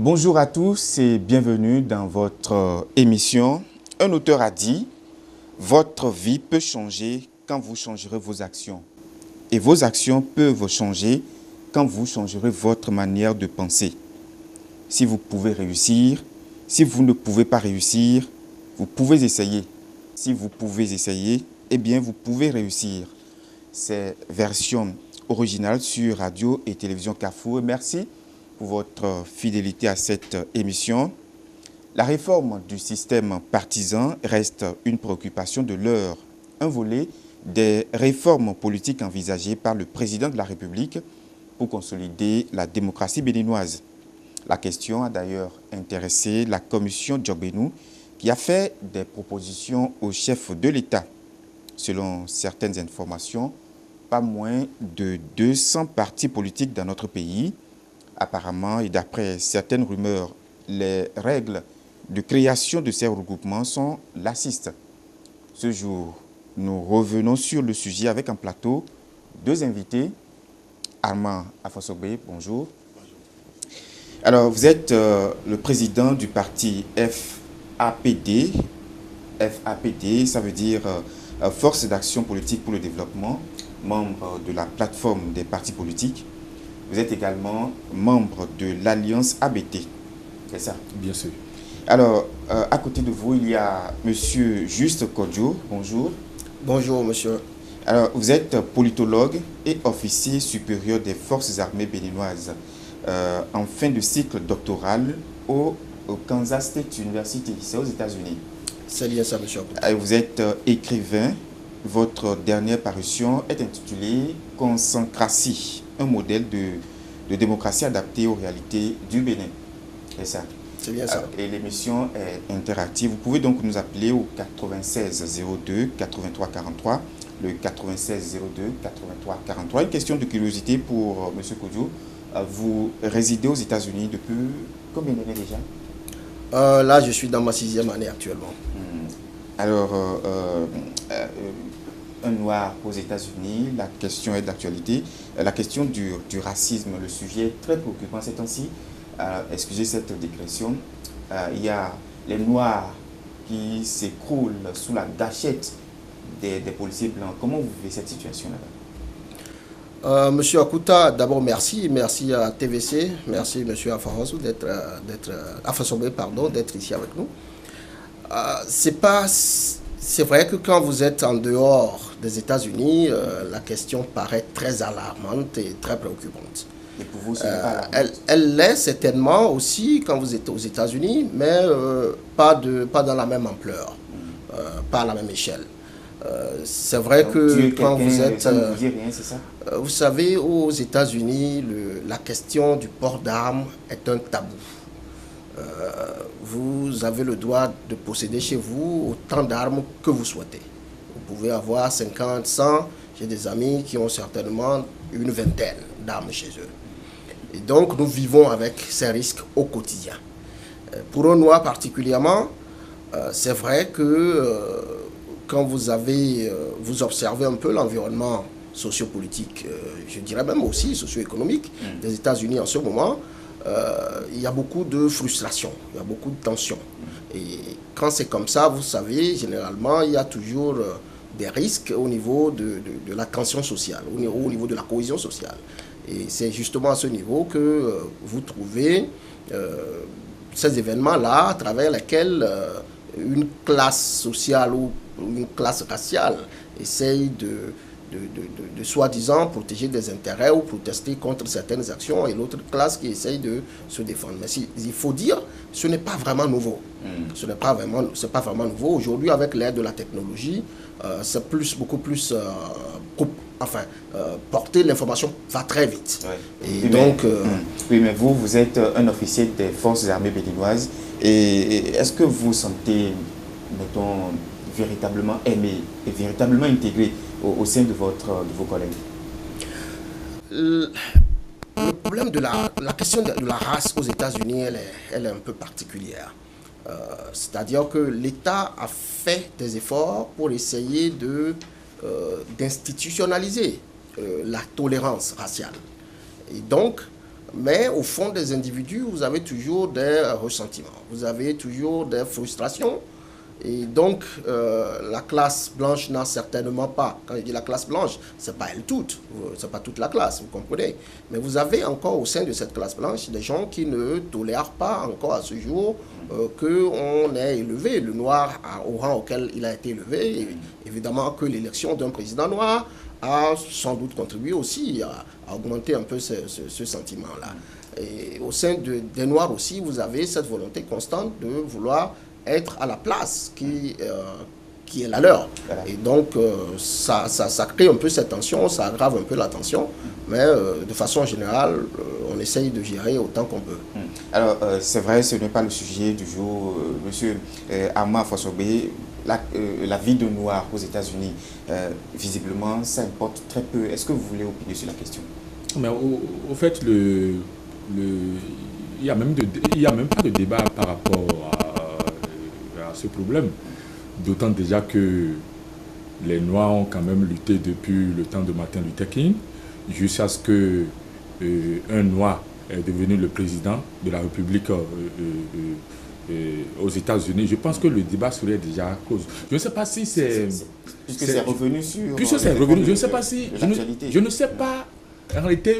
Bonjour à tous et bienvenue dans votre émission. Un auteur a dit, votre vie peut changer quand vous changerez vos actions. Et vos actions peuvent changer quand vous changerez votre manière de penser. Si vous pouvez réussir, si vous ne pouvez pas réussir, vous pouvez essayer. Si vous pouvez essayer, eh bien vous pouvez réussir. C'est version originale sur radio et télévision Carrefour. Merci pour votre fidélité à cette émission. La réforme du système partisan reste une préoccupation de l'heure. Un volet des réformes politiques envisagées par le président de la République pour consolider la démocratie béninoise. La question a d'ailleurs intéressé la commission Djogbenou qui a fait des propositions au chef de l'État. Selon certaines informations, pas moins de 200 partis politiques dans notre pays. Apparemment, et d'après certaines rumeurs, les règles de création de ces regroupements sont laxistes. Ce jour, nous revenons sur le sujet avec un plateau, deux invités. Armand Afosogbe, bonjour. Bonjour. Alors, vous êtes le président du parti FAPD. FAPD, ça veut dire Force d'action politique pour le développement, membre de la plateforme des partis politiques. Vous êtes également membre de l'Alliance ABT, c'est ça? Bien sûr. Alors, à côté de vous, il y a M. Juste Kodjo. Bonjour. Bonjour, monsieur. Alors, vous êtes politologue et officier supérieur des forces armées béninoises en fin de cycle doctoral au Kansas State University, c'est aux États-Unis. C'est bien ça, monsieur. Vous êtes écrivain. Votre dernière parution est intitulée « Consancratie, un modèle de démocratie adaptée aux réalités du Bénin ». C'est ça. C'est bien ça. Et l'émission est interactive. Vous pouvez donc nous appeler au 96 02 83 43, le 96 02 83 43. Une question de curiosité pour M. Kodjo. Vous résidez aux États-Unis depuis combien d'années déjà? Là, je suis dans ma 6e année actuellement. Alors, un noir aux États-Unis, la question est d'actualité. La question du racisme, le sujet est très préoccupant ces temps-ci. Excusez cette digression. Il y a les noirs qui s'écroulent sous la gâchette des policiers blancs. Comment vous vivez cette situation là-bas? Monsieur Akuta, d'abord merci à TVC, merci Monsieur Afahansou d'être ici avec nous. C'est vrai que quand vous êtes en dehors des États-Unis, la question paraît très alarmante et très préoccupante. Et pour vous, ce n'est pas alarmante? Elle l'est certainement aussi quand vous êtes aux États-Unis, mais pas dans la même ampleur, pas à la même échelle. C'est vrai. Donc, que quand vous êtes... Ça ne vous dit rien, c'est ça? Vous savez, aux États-Unis, la question du port d'armes est un tabou. Vous avez le droit de posséder chez vous autant d'armes que vous souhaitez. Vous pouvez avoir 50, 100. J'ai des amis qui ont certainement une vingtaine d'armes chez eux. Et donc, nous vivons avec ces risques au quotidien. Pour un noir particulièrement, c'est vrai que quand vous observez un peu l'environnement sociopolitique, je dirais même aussi socio-économique des États-Unis en ce moment, il y a beaucoup de frustration, il y a beaucoup de tension. Et quand c'est comme ça, vous savez, généralement, il y a toujours des risques au niveau de la tension sociale, au niveau de la cohésion sociale. Et c'est justement à ce niveau que vous trouvez ces événements-là à travers lesquels une classe sociale ou une classe raciale essaye de soi-disant protéger des intérêts ou protester contre certaines actions et l'autre classe qui essaye de se défendre. Mais il faut dire, ce n'est pas vraiment nouveau. Ce n'est pas vraiment nouveau. Aujourd'hui, avec l'aide de la technologie, c'est beaucoup plus... porter l'information va très vite. Ouais. Et donc, oui, mais vous êtes un officier des forces armées béninoises. Et est-ce que vous vous sentez, mettons, véritablement aimé et véritablement intégré au sein de vos collègues? Le problème de la question de la race aux États-Unis, elle est un peu particulière. C'est-à-dire que l'État a fait des efforts pour essayer d'institutionnaliser la tolérance raciale. Et donc, Mais au fond des individus, vous avez toujours des ressentiments, vous avez toujours des frustrations. Et donc, la classe blanche n'a certainement pas, quand je dis la classe blanche, ce n'est pas elle toute, ce n'est pas toute la classe, vous comprenez. Mais vous avez encore au sein de cette classe blanche des gens qui ne tolèrent pas encore à ce jour qu'on ait élevé le noir au rang auquel il a été élevé. Et évidemment que l'élection d'un président noir a sans doute contribué aussi à augmenter un peu ce sentiment-là. Et au sein des Noirs aussi, vous avez cette volonté constante de vouloir être à la place qui est la leur. Voilà. Et donc, ça crée un peu cette tension, ça aggrave un peu la tension, mais de façon générale, on essaye de gérer autant qu'on peut. Alors, c'est vrai, ce n'est pas le sujet du jour. Monsieur Armand Afoasobé, la vie de Noir aux États-Unis, visiblement, ça importe très peu. Est-ce que vous voulez opiner sur la question? Mais au fait, il n'y a même pas de débat par rapport à ce problème, d'autant déjà que les Noirs ont quand même lutté depuis le temps de Martin Luther King jusqu'à ce que un Noir est devenu le président de la République aux États-Unis. Je pense que le débat serait déjà à cause. Je ne sais pas si c'est... Puisque c'est revenu sur... Puisque c'est revenu, je ne sais pas si... Je ne sais pas, en réalité...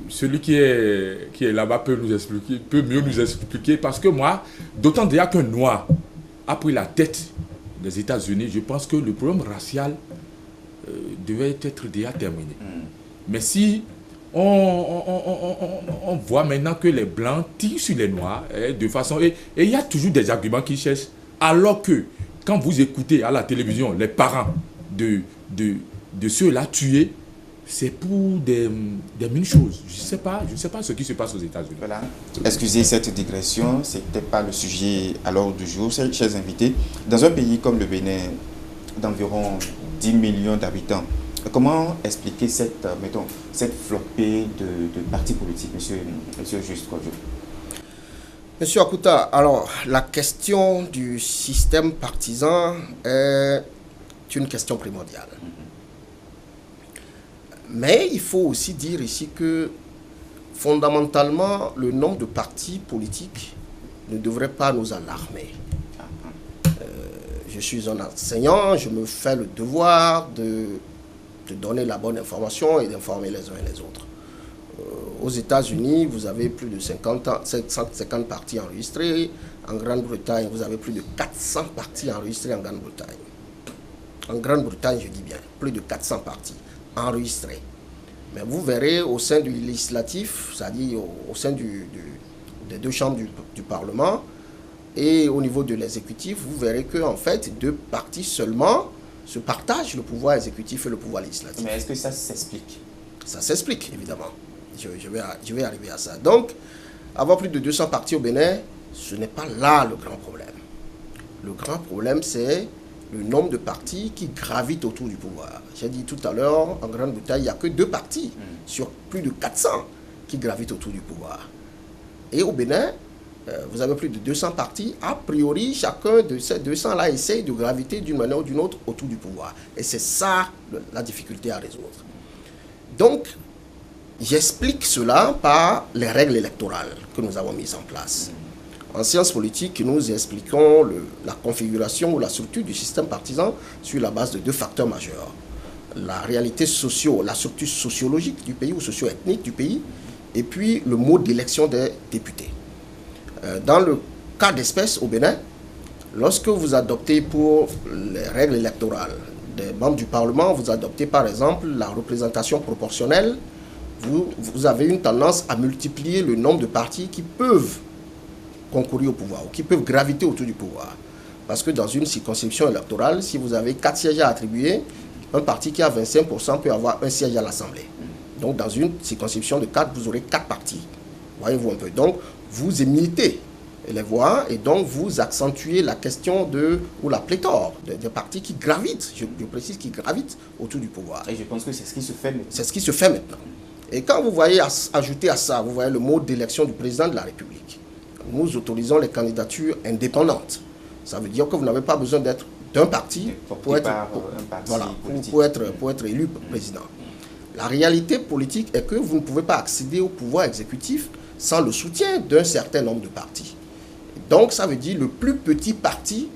celui qui est là-bas peut mieux nous expliquer, parce que moi, d'autant déjà qu'un Noir a pris la tête des États-Unis, je pense que le problème racial devait être déjà terminé. Mais si on voit maintenant que les Blancs tirent sur les Noirs de façon... Et il y a toujours des arguments qui cherchent, alors que quand vous écoutez à la télévision les parents de ceux-là tués, c'est pour des mille choses. Je ne sais pas ce qui se passe aux États-Unis. Voilà. Excusez cette digression, ce n'était pas le sujet à l'ordre du jour. Chers invités, dans un pays comme le Bénin, d'environ 10 millions d'habitants, comment expliquer cette flopée de partis politiques, monsieur Juste Kodjo? Monsieur Akuta, alors la question du système partisan est une question primordiale. Mais il faut aussi dire ici que fondamentalement, le nombre de partis politiques ne devrait pas nous alarmer. Je suis un enseignant, je me fais le devoir de donner la bonne information et d'informer les uns et les autres. Aux États-Unis, vous avez plus de 750 partis enregistrés. En Grande-Bretagne, vous avez plus de 400 partis enregistrés en Grande-Bretagne. En Grande-Bretagne, je dis bien, plus de 400 partis enregistrés. Mais vous verrez au sein du législatif, c'est-à-dire au sein des deux chambres du Parlement et au niveau de l'exécutif, vous verrez qu'en fait, deux partis seulement se partagent le pouvoir exécutif et le pouvoir législatif. Mais est-ce que ça s'explique? Ça s'explique, évidemment. Je vais arriver à ça. Donc, avoir plus de 200 partis au Bénin, ce n'est pas là le grand problème. Le grand problème, c'est le nombre de partis qui gravitent autour du pouvoir. J'ai dit tout à l'heure, en Grande-Bretagne, il n'y a que 2 partis sur plus de 400 qui gravitent autour du pouvoir. Et au Bénin, vous avez plus de 200 partis. A priori, chacun de ces 200-là essaye de graviter d'une manière ou d'une autre autour du pouvoir. Et c'est ça la difficulté à résoudre. Donc, j'explique cela par les règles électorales que nous avons mises en place. En sciences politiques, nous expliquons la configuration ou la structure du système partisan sur la base de 2 facteurs majeurs. La réalité la structure sociologique du pays ou socio-ethnique du pays, et puis le mode d'élection des députés. Dans le cas d'espèce au Bénin, lorsque vous adoptez pour les règles électorales des membres du Parlement, vous adoptez par exemple la représentation proportionnelle, vous avez une tendance à multiplier le nombre de partis qui peuvent concourir au pouvoir, ou qui peuvent graviter autour du pouvoir. Parce que dans une circonscription électorale, si vous avez 4 sièges à attribuer, un parti qui a 25% peut avoir un siège à l'Assemblée. Donc dans une circonscription de 4, vous aurez 4 partis. Voyez-vous un peu. Donc vous émettez les voix et donc vous accentuez la question ou la pléthore des partis qui gravitent, je précise, qui gravitent autour du pouvoir. Et je pense que c'est ce qui se fait maintenant. C'est ce qui se fait maintenant. Et quand vous voyez ajouter à ça, vous voyez le mode d'élection du président de la République. Nous autorisons les candidatures indépendantes. Ça veut dire que vous n'avez pas besoin d'être d'un parti pour être élu président. La réalité politique est que vous ne pouvez pas accéder au pouvoir exécutif sans le soutien d'un certain nombre de partis. Donc, ça veut dire le plus petit parti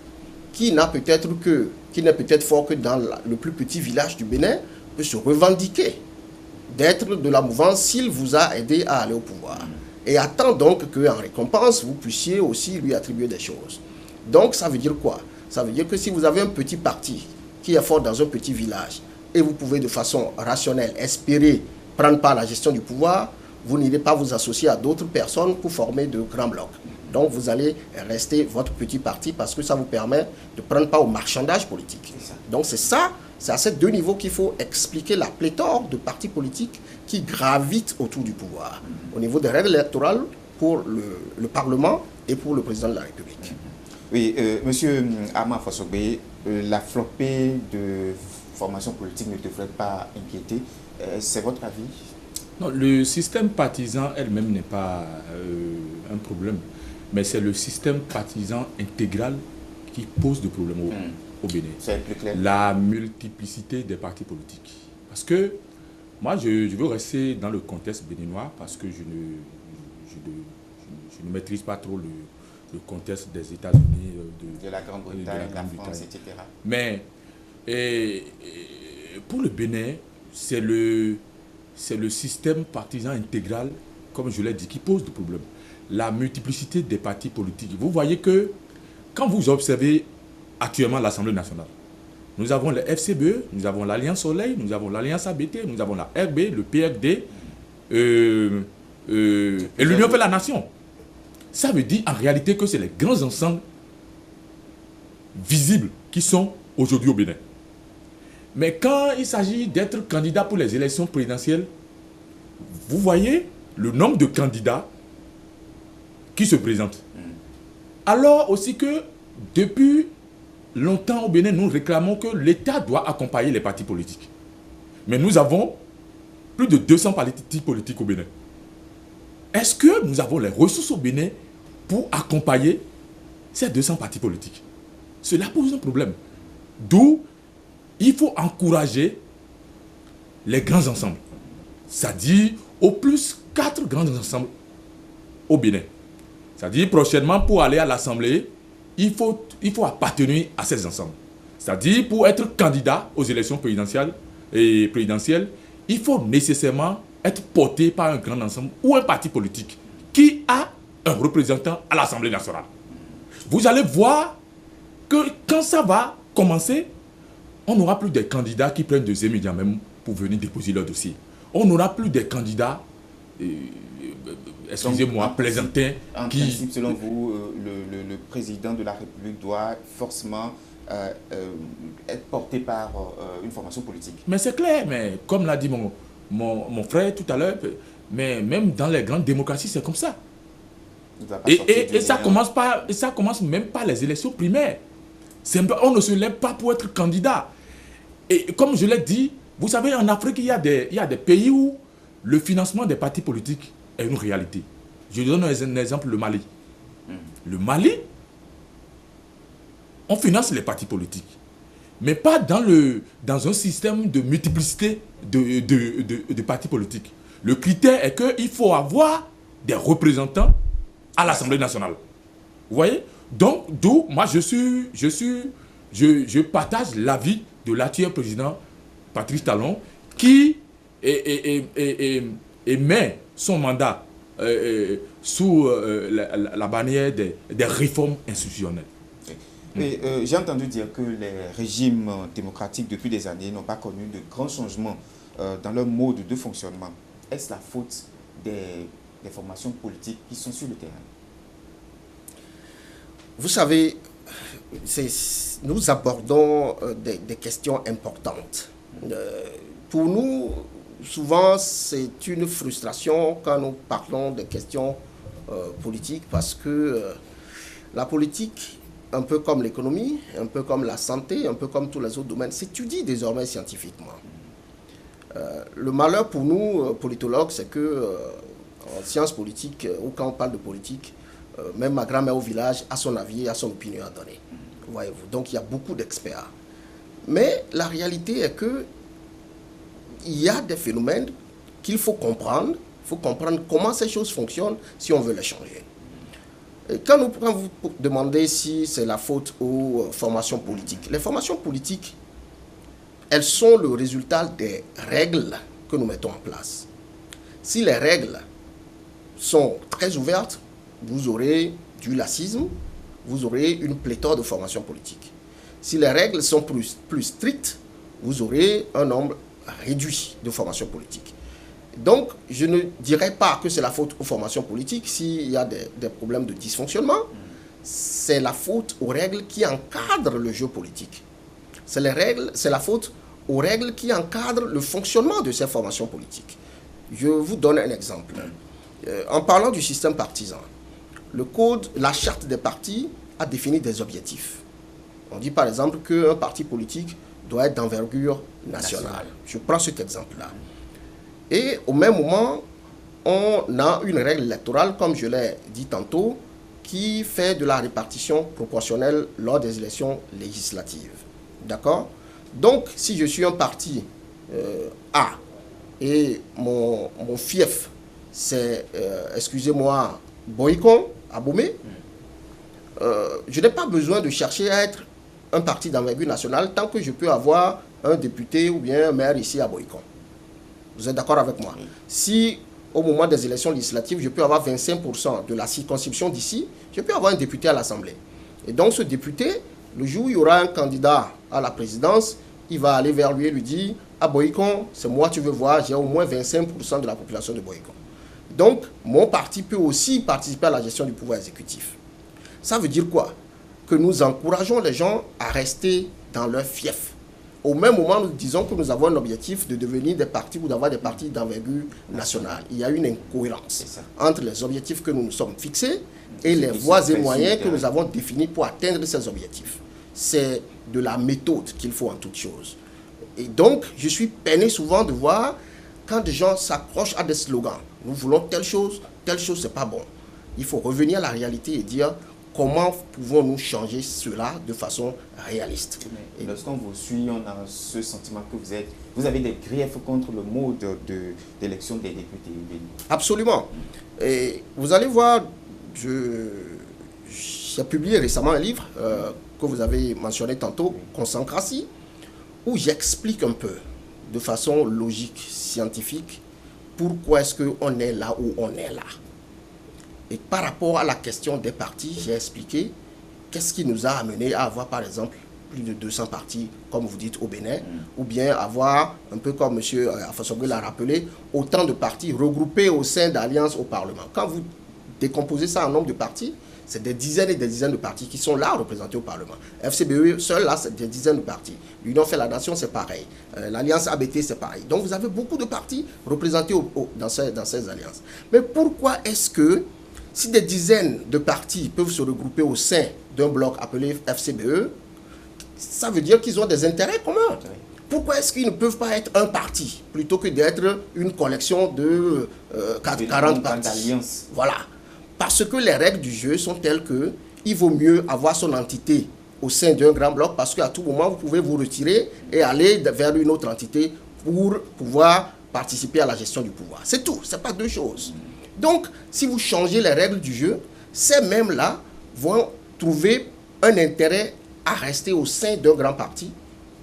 qui n'est peut-être fort que dans le plus petit village du Bénin peut se revendiquer d'être de la mouvance s'il vous a aidé à aller au pouvoir. Et attend donc qu'en récompense, vous puissiez aussi lui attribuer des choses. Donc, ça veut dire quoi? Ça veut dire que si vous avez un petit parti qui est fort dans un petit village et vous pouvez de façon rationnelle espérer prendre part à la gestion du pouvoir, vous n'irez pas vous associer à d'autres personnes pour former de grands blocs. Donc, vous allez rester votre petit parti parce que ça vous permet de prendre part au marchandage politique. Donc, c'est à ces deux niveaux qu'il faut expliquer la pléthore de partis politiques qui gravitent autour du pouvoir. Au niveau des règles électorales pour le Parlement et pour le président de la République. Oui, monsieur Armand Fossogbe, la flopée de formation politique ne devrait pas inquiéter. C'est votre avis? Non, le système partisan elle-même n'est pas un problème, mais c'est le système partisan intégral qui pose des problèmes au Bénin. C'est plus clair. La multiplicité des partis politiques. Parce que moi, je veux rester dans le contexte béninois parce que je ne maîtrise pas trop le contexte des États-Unis, de la Grande-Bretagne, de la France, etc. Mais pour le Bénin, c'est le système partisan intégral, comme je l'ai dit, qui pose des problèmes. La multiplicité des partis politiques. Vous voyez que quand vous observez actuellement l'Assemblée nationale, nous avons le FCBE, nous avons l'Alliance Soleil, nous avons l'Alliance ABT, nous avons la RB, le PRD et l'Union fait la Nation. Ça veut dire en réalité que c'est les grands ensembles visibles qui sont aujourd'hui au Bénin. Mais quand il s'agit d'être candidat pour les élections présidentielles, vous voyez le nombre de candidats qui se présentent. Alors aussi que depuis longtemps au Bénin, nous réclamons que l'État doit accompagner les partis politiques. Mais nous avons plus de 200 partis politiques au Bénin. Est-ce que nous avons les ressources au Bénin pour accompagner ces 200 partis politiques? Cela pose un problème. D'où il faut encourager les grands ensembles. C'est-à-dire au plus 4 grands ensembles au Bénin. C'est-à-dire prochainement pour aller à l'Assemblée, il faut appartenir à ces ensembles. C'est-à-dire pour être candidat aux élections présidentielles, il faut nécessairement être porté par un grand ensemble ou un parti politique qui a un représentant à l'Assemblée nationale. Vous allez voir que quand ça va commencer, on n'aura plus des candidats qui prennent des médias même pour venir déposer leur dossier. On n'aura plus des candidats, excusez-moi, plaisantins. En principe, selon vous, le président de la République doit forcément être porté par une formation politique. Mais c'est clair, mais comme l'a dit mon frère tout à l'heure, mais même dans les grandes démocraties, c'est comme ça. Et ça commence même par les élections primaires. On ne se lève pas pour être candidat. Et comme je l'ai dit, vous savez, en Afrique, il y a des pays où le financement des partis politiques est une réalité. Je donne un exemple, le Mali. Le Mali, on finance les partis politiques, mais pas dans un système de multiplicité de partis politiques. Le critère est qu'il faut avoir des représentants à l'Assemblée nationale. Vous voyez? Donc, d'où moi je partage l'avis de l'actuel président Patrice Talon qui met son mandat sous la bannière des réformes institutionnelles. J'ai entendu dire que les régimes démocratiques depuis des années n'ont pas connu de grands changements dans leur mode de fonctionnement. Est-ce la faute des formations politiques qui sont sur le terrain? Vous savez, nous abordons des questions importantes. Pour nous, souvent, c'est une frustration quand nous parlons des questions politiques parce que la politique, un peu comme l'économie, un peu comme la santé, un peu comme tous les autres domaines, s'étudie désormais scientifiquement. Le malheur pour nous, politologues, c'est que en sciences politiques, ou quand on parle de politique, même ma grand-mère au village a son avis, a son opinion à donner. Voyez-vous. Donc il y a beaucoup d'experts. Mais la réalité est que il y a des phénomènes qu'il faut comprendre. Il faut comprendre comment ces choses fonctionnent si on veut les changer. Et quand vous demandez si c'est la faute aux formations politiques, les formations politiques, elles sont le résultat des règles que nous mettons en place. Si les règles sont très ouvertes, vous aurez du laxisme, vous aurez une pléthore de formations politiques. Si les règles sont plus strictes, vous aurez un nombre réduit de formations politiques. Donc, je ne dirais pas que c'est la faute aux formations politiques s'il y a des problèmes de dysfonctionnement. C'est la faute aux règles qui encadrent le jeu politique. C'est la faute aux règles qui encadrent le fonctionnement de ces formations politiques. Je vous donne un exemple. En parlant du système partisan, le code, la charte des partis a défini des objectifs. On dit par exemple qu'un parti politique doit être d'envergure nationale. Je prends cet exemple-là. Et au même moment, on a une règle électorale, comme je l'ai dit tantôt, qui fait de la répartition proportionnelle lors des élections législatives. D'accord? Donc, si je suis un parti A et mon fief, c'est, excusez-moi, Boycon, à Bomé, je n'ai pas besoin de chercher à être un parti d'envergure nationale tant que je peux avoir un député ou bien un maire ici à Boycon. Vous êtes d'accord avec moi? Si au moment des élections législatives, je peux avoir 25% de la circonscription d'ici, je peux avoir un député à l'Assemblée. Et donc ce député, le jour où il y aura un candidat à la présidence, il va aller vers lui et lui dire « À Boycon, c'est moi tu veux voir, j'ai au moins 25% de la population de Boycon. » Donc mon parti peut aussi participer à la gestion du pouvoir exécutif. Ça veut dire quoi? Que nous encourageons les gens à rester dans leur fief. Au même moment, nous disons que nous avons un objectif de devenir des partis ou d'avoir des partis d'envergure nationale. Il y a une incohérence entre les objectifs que nous nous sommes fixés et les voies et moyens que nous avons définis pour atteindre ces objectifs. C'est de la méthode qu'il faut en toute chose. Et donc, je suis peiné souvent de voir quand des gens s'accrochent à des slogans. Nous voulons telle chose, c'est pas bon. Il faut revenir à la réalité et dire comment pouvons-nous changer cela de façon réaliste. Et lorsqu'on vous suit, on a ce sentiment que vous avez des griefs contre le mode d'élection des députés. Absolument. Et vous allez voir, j'ai publié récemment un livre que vous avez mentionné tantôt, Consancratie, où j'explique un peu, de façon logique, scientifique, pourquoi est-ce qu'on est là où on est là. Et par rapport à la question des partis, j'ai expliqué qu'est-ce qui nous a amené à avoir, par exemple, plus de 200 partis, comme vous dites, au Bénin, ou bien avoir, un peu comme M. Afasogwe l'a rappelé, autant de partis regroupés au sein d'alliances au Parlement. Quand vous décomposez ça en nombre de partis, c'est des dizaines et des dizaines de partis qui sont là représentés au Parlement. FCBE, seul là, c'est des dizaines de partis. L'Union fait la nation, c'est pareil. L'Alliance ABT, c'est pareil. Donc vous avez beaucoup de partis représentés dans ces alliances. Mais pourquoi est-ce que si des dizaines de partis peuvent se regrouper au sein d'un bloc appelé FCBE, ça veut dire qu'ils ont des intérêts communs. Pourquoi est-ce qu'ils ne peuvent pas être un parti plutôt que d'être une collection de 40 partis? Voilà. Parce que les règles du jeu sont telles que il vaut mieux avoir son entité au sein d'un grand bloc parce qu'à tout moment, vous pouvez vous retirer et aller vers une autre entité pour pouvoir participer à la gestion du pouvoir. C'est tout, ce n'est pas deux choses. Donc, si vous changez les règles du jeu, ces mêmes-là vont trouver un intérêt à rester au sein d'un grand parti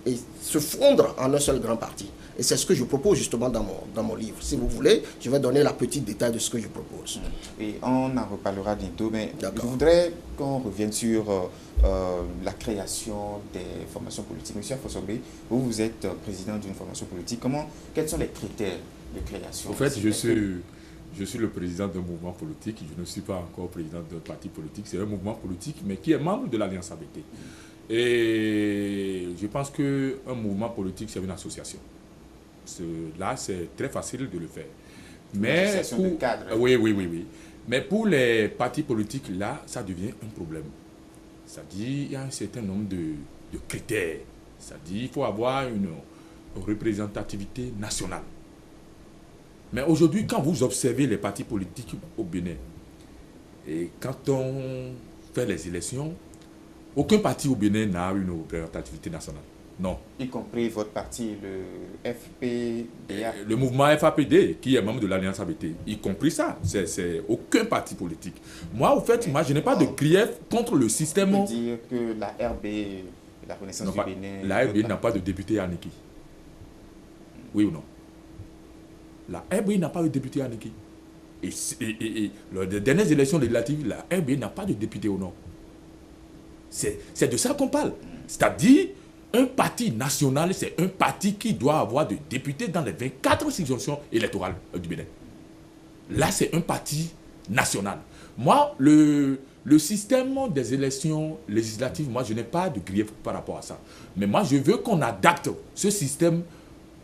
et se fondre en un seul grand parti. Et c'est ce que je propose justement dans mon livre. Si vous voulez, je vais donner la petite détail de ce que je propose. Et on en reparlera bientôt, mais je voudrais qu'on revienne sur la création des formations politiques. Monsieur Afasogwe, vous êtes président d'une formation politique. Quels sont les critères de création? En fait, je suis le président d'un mouvement politique. Je ne suis pas encore président d'un parti politique. C'est un mouvement politique, mais qui est membre de l'Alliance ABT. Et je pense qu'un mouvement politique, c'est une association. Là, c'est très facile de le faire. Mais une association de cadre. Oui. Mais pour les partis politiques, là, ça devient un problème. C'est-à-dire qu'il y a un certain nombre de critères. C'est-à-dire qu'il faut avoir une représentativité nationale. Mais aujourd'hui, quand vous observez les partis politiques au Bénin, et quand on fait les élections, aucun parti au Bénin n'a une représentativité nationale. Non. Y compris votre parti, le FPDA. Le mouvement FAPD, qui est membre de l'Alliance ABT, y compris ça. C'est aucun parti politique. Moi, au fait, moi, je n'ai pas de grief contre le système. On peut dire que la RB, la Renaissance du Bénin... La RB n'a pas de député à Niki. Oui ou non? La RB n'a pas de député à Niki. Et lors des dernières élections législatives, la RB n'a pas de député au Nord. C'est de ça qu'on parle. C'est-à-dire, un parti national, c'est un parti qui doit avoir des députés dans les 24 circonscriptions électorales du Bénin. Là, c'est un parti national. Moi, le système des élections législatives, moi, je n'ai pas de grief par rapport à ça. Mais moi, je veux qu'on adapte ce système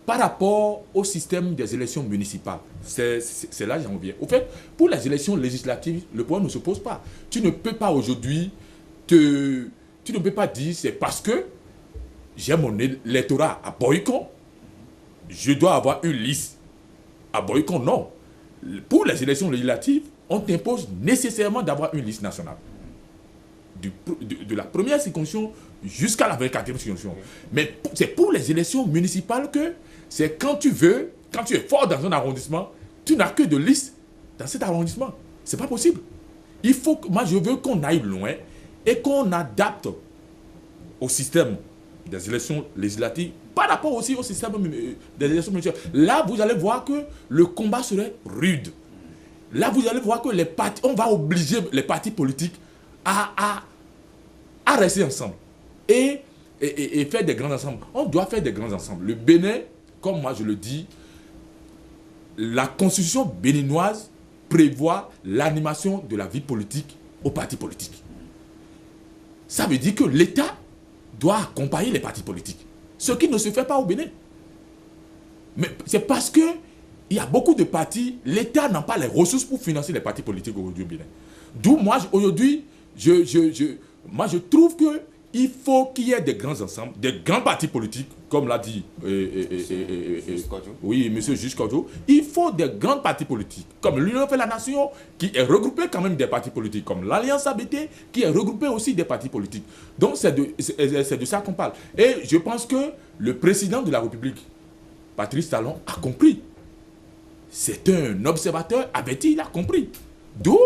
par rapport au système des élections municipales. C'est là que j'en viens. Au fait, pour les élections législatives, le problème ne se pose pas. Tu ne peux pas aujourd'hui tu ne peux pas dire c'est parce que j'ai mon électorat à Boycon, je dois avoir une liste à Boycon. Non. Pour les élections législatives, on t'impose nécessairement d'avoir une liste nationale. De la première circonscription jusqu'à la 24e circonscription. Mais c'est pour les élections municipales que c'est quand tu es fort dans un arrondissement, tu n'as que de liste dans cet arrondissement. C'est pas possible. Moi, je veux qu'on aille loin et qu'on adapte au système des élections législatives par rapport aussi au système des élections municipales. Là, vous allez voir que le combat serait rude. Là, vous allez voir que on va obliger les partis politiques à rester ensemble et faire des grands ensembles. On doit faire des grands ensembles. Le Bénin, comme moi je le dis, la constitution béninoise prévoit l'animation de la vie politique aux partis politiques. Ça veut dire que l'État doit accompagner les partis politiques. Ce qui ne se fait pas au Bénin. Mais c'est parce que il y a beaucoup de partis, l'État n'a pas les ressources pour financer les partis politiques aujourd'hui au Bénin. D'où moi, aujourd'hui, je trouve qu'il faut qu'il y ait des grands ensembles, des grands partis politiques, comme l'a dit oui, M. Juge Kodjo. Il faut des grands partis politiques, comme l'Union fait la Nation, qui est regroupée quand même des partis politiques, comme l'Alliance ABT, qui est regroupée aussi des partis politiques. Donc c'est de ça qu'on parle. Et je pense que le président de la République, Patrice Talon, a compris. C'est un observateur averti, il a compris. D'où,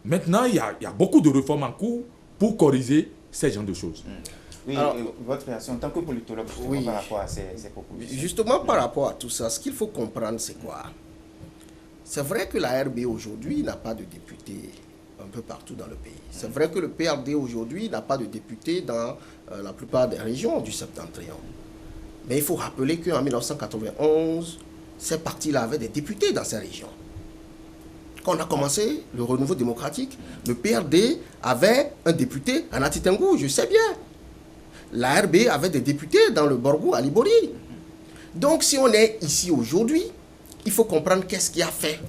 maintenant, il y a beaucoup de réformes en cours pour corriger ces genres de choses. Oui, alors, votre réaction en tant que politologue, oui, par rapport à ces propositions. Justement, par rapport à tout ça, ce qu'il faut comprendre, c'est quoi? C'est vrai que la RB aujourd'hui n'a pas de députés un peu partout dans le pays. C'est vrai que le PRD aujourd'hui n'a pas de députés dans la plupart des régions du Septentrion. Mais il faut rappeler qu'en 1991, ces partis-là avaient des députés dans ces régions. Quand on a commencé le renouveau démocratique, le PRD avait un député à Natitengou, je sais bien. La RB avait des députés dans le Borgou, à Libori. Donc si on est ici aujourd'hui, il faut comprendre qu'est-ce qui a fait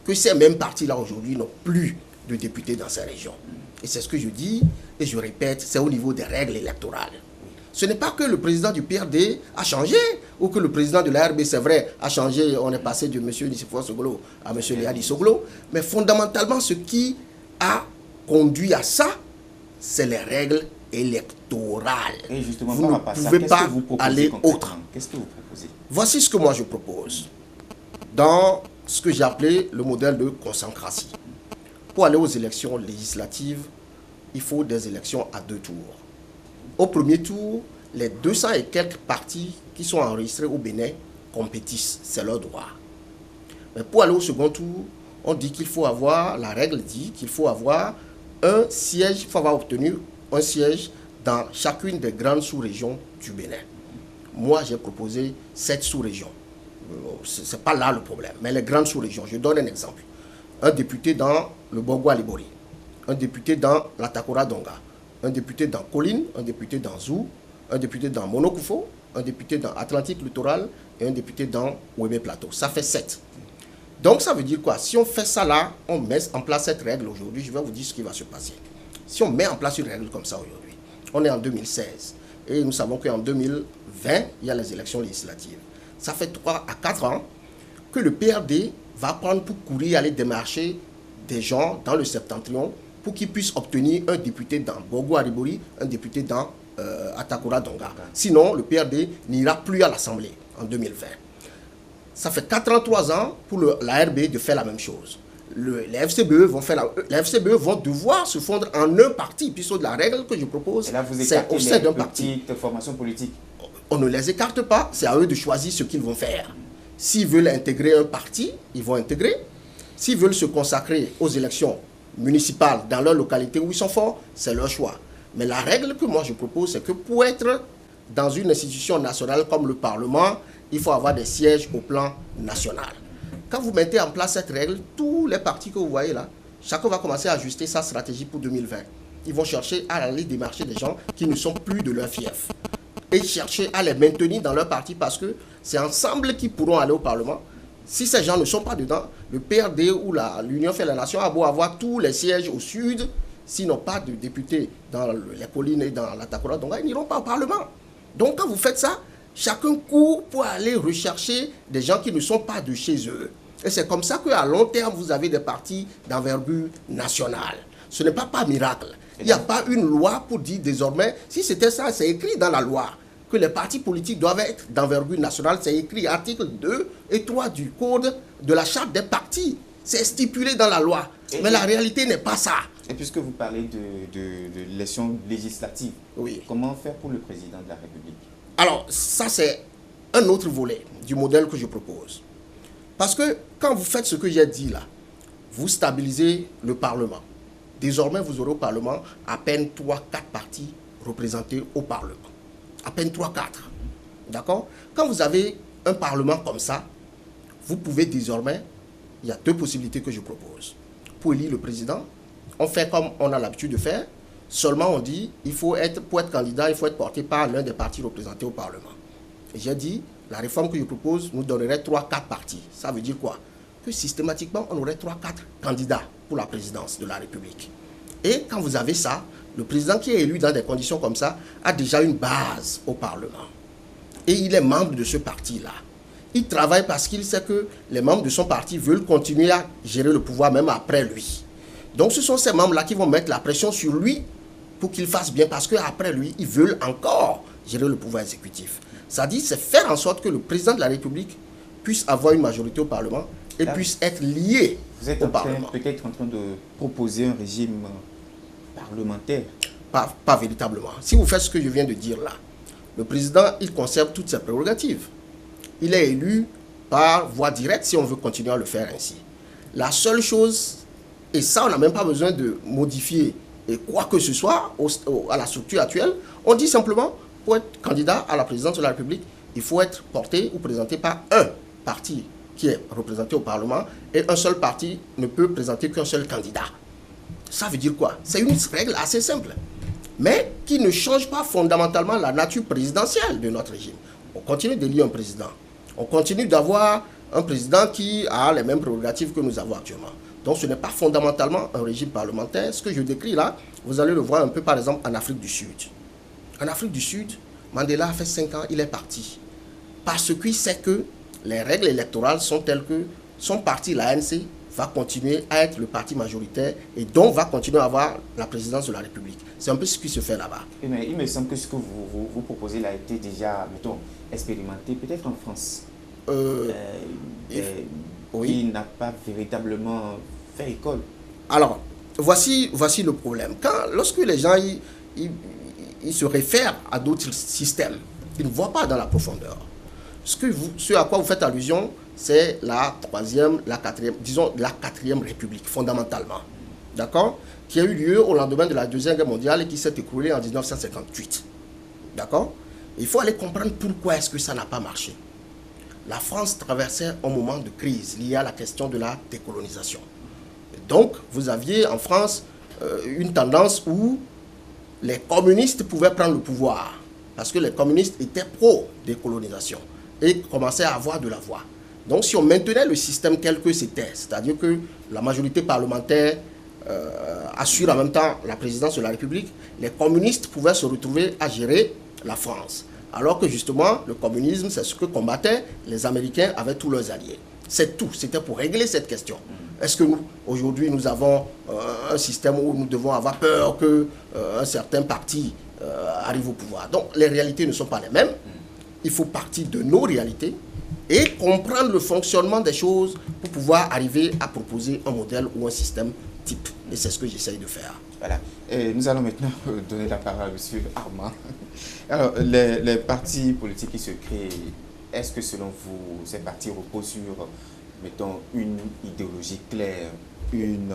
que ces mêmes partis-là aujourd'hui n'ont plus de députés dans ces régions. Et c'est ce que je dis et je répète, c'est au niveau des règles électorales. Ce n'est pas que le président du PRD a changé ou que le président de la RB, c'est vrai, a changé. On est passé de M. Nicéphore Soglo à M. Léadi Soglo. Mais fondamentalement, ce qui a conduit à ça, c'est les règles électorales. Et justement, vous ne pouvez pas aller autre. Qu'est-ce que vous proposez? Voici ce que moi je propose. Dans ce que j'ai appelé le modèle de consécration. Pour aller aux élections législatives, il faut des élections à 2 tours. Au premier tour, les 200 et quelques partis qui sont enregistrés au Bénin compétissent, c'est leur droit. Mais pour aller au second tour, on dit qu'il faut avoir, la règle dit qu'il faut avoir un siège, il faut avoir obtenu un siège dans chacune des grandes sous-régions du Bénin. Moi, j'ai proposé 7 sous-régions. Ce n'est pas là le problème, mais les grandes sous-régions. Je donne un exemple. Un député dans le Borgou Alibori, un député dans la Takora Donga, un député dans Colline, un député dans Zou, un député dans Monokufo, un député dans Atlantique Littoral et un député dans Ouémé Plateau. Ça fait 7. Donc ça veut dire quoi? Si on fait ça là, on met en place cette règle aujourd'hui, je vais vous dire ce qui va se passer. Si on met en place une règle comme ça aujourd'hui, on est en 2016 et nous savons qu'en 2020, il y a les élections législatives. Ça fait 3 à 4 ans que le PRD va prendre pour courir, aller démarcher des gens dans le Septentrion pour qu'ils puissent obtenir un député dans Borgou Alibori, un député dans Atakura Donga. Sinon, le PRD n'ira plus à l'Assemblée en 2020. Ça fait 4 ans, 3 ans pour la RB de faire la même chose. Les FCBE vont devoir se fondre en un parti, puisque la règle que je propose, c'est au sein d'un parti. Formation politique. On ne les écarte pas, c'est à eux de choisir ce qu'ils vont faire. S'ils veulent intégrer un parti, ils vont intégrer. S'ils veulent se consacrer aux élections municipales dans leur localité où ils sont forts, c'est leur choix. Mais la règle que moi je propose, c'est que pour être dans une institution nationale comme le Parlement, il faut avoir des sièges au plan national. Quand vous mettez en place cette règle, tous les partis que vous voyez là, chacun va commencer à ajuster sa stratégie pour 2020. Ils vont chercher à aller démarcher des gens qui ne sont plus de leur fief. Et chercher à les maintenir dans leur parti parce que c'est ensemble qu'ils pourront aller au Parlement. Si ces gens ne sont pas dedans, le PRD ou l'Union fait la nation a beau avoir tous les sièges au sud, s'ils n'ont pas de députés dans les collines et dans la Takora, donc ils n'iront pas au Parlement. Donc quand vous faites ça, chacun court pour aller rechercher des gens qui ne sont pas de chez eux. Et c'est comme ça qu'à long terme, vous avez des partis d'envergure nationale. Ce n'est pas miracle. Il n'y a pas une loi pour dire désormais, si c'était ça, c'est écrit dans la loi, que les partis politiques doivent être d'envergure nationale. C'est écrit article 2 et 3 du code de la charte des partis. C'est stipulé dans la loi. Mais la réalité n'est pas ça. Et puisque vous parlez de l'élection législative, oui. Comment faire pour le président de la République? Alors, ça c'est un autre volet du modèle que je propose. Parce que quand vous faites ce que j'ai dit là, vous stabilisez le Parlement. Désormais, vous aurez au Parlement à peine 3-4 partis représentés au Parlement. À peine 3-4. D'accord? Quand vous avez un Parlement comme ça, vous pouvez désormais, il y a 2 possibilités que je propose. Pour élire le président, on fait comme on a l'habitude de faire. Seulement, on dit, pour être candidat, il faut être porté par l'un des partis représentés au Parlement. Et j'ai dit, la réforme que je propose nous donnerait 3-4 partis. Ça veut dire quoi? Que systématiquement, on aurait 3-4 candidats pour la présidence de la République. Et quand vous avez ça, le président qui est élu dans des conditions comme ça a déjà une base au Parlement. Et il est membre de ce parti-là. Il travaille parce qu'il sait que les membres de son parti veulent continuer à gérer le pouvoir même après lui. Donc ce sont ces membres-là qui vont mettre la pression sur lui pour qu'il fasse bien, parce qu'après lui, ils veulent encore gérer le pouvoir exécutif. Ça dit, c'est faire en sorte que le président de la République puisse avoir une majorité au Parlement et puisse être lié au Parlement. Vous êtes peut-être en train de proposer un régime parlementaire. Pas véritablement. Si vous faites ce que je viens de dire là, le président, il conserve toutes ses prérogatives. Il est élu par voie directe si on veut continuer à le faire ainsi. La seule chose, et ça on n'a même pas besoin de modifier et quoi que ce soit à la structure actuelle, on dit simplement, pour être candidat à la présidence de la République, il faut être porté ou présenté par un parti qui est représenté au Parlement, et un seul parti ne peut présenter qu'un seul candidat. Ça veut dire quoi? C'est une règle assez simple, mais qui ne change pas fondamentalement la nature présidentielle de notre régime. On continue d'élire un président. On continue d'avoir un président qui a les mêmes prérogatives que nous avons actuellement. Donc ce n'est pas fondamentalement un régime parlementaire. Ce que je décris là, vous allez le voir un peu par exemple en Afrique du Sud. En Afrique du Sud, Mandela a fait 5 ans, il est parti. Parce qu'il sait que les règles électorales sont telles que son parti, l'ANC, va continuer à être le parti majoritaire et donc va continuer à avoir la présidence de la République. C'est un peu ce qui se fait là-bas. Mais il me semble que ce que vous proposez là a été déjà, mettons, expérimenté, peut-être en France. Oui. Qui n'a pas véritablement fait école. Alors, voici le problème. Lorsque les gens ils se réfèrent à d'autres systèmes, ils ne voient pas dans la profondeur. Ce à quoi vous faites allusion, c'est la quatrième République, fondamentalement. D'accord? Qui a eu lieu au lendemain de la Deuxième Guerre mondiale et qui s'est écroulée en 1958. D'accord? Il faut aller comprendre pourquoi est-ce que ça n'a pas marché. La France traversait un moment de crise lié à la question de la décolonisation. Donc, vous aviez en France une tendance où les communistes pouvaient prendre le pouvoir parce que les communistes étaient pro-décolonisation et commençaient à avoir de la voix. Donc, si on maintenait le système tel que c'était, c'est-à-dire que la majorité parlementaire assure en même temps la présidence de la République, les communistes pouvaient se retrouver à gérer la France. Alors que justement, le communisme, c'est ce que combattaient les Américains avec tous leurs alliés. C'est tout, c'était pour régler cette question. Est-ce que aujourd'hui, nous avons un système où nous devons avoir peur qu'un certain parti arrive au pouvoir. Donc les réalités ne sont pas les mêmes. Il faut partir de nos réalités et comprendre le fonctionnement des choses pour pouvoir arriver à proposer un modèle ou un système type. Et c'est ce que j'essaye de faire. Voilà. Et nous allons maintenant donner la parole à M. Armand. Alors, les partis politiques qui se créent, est-ce que selon vous, ces partis reposent sur, mettons, une idéologie claire, une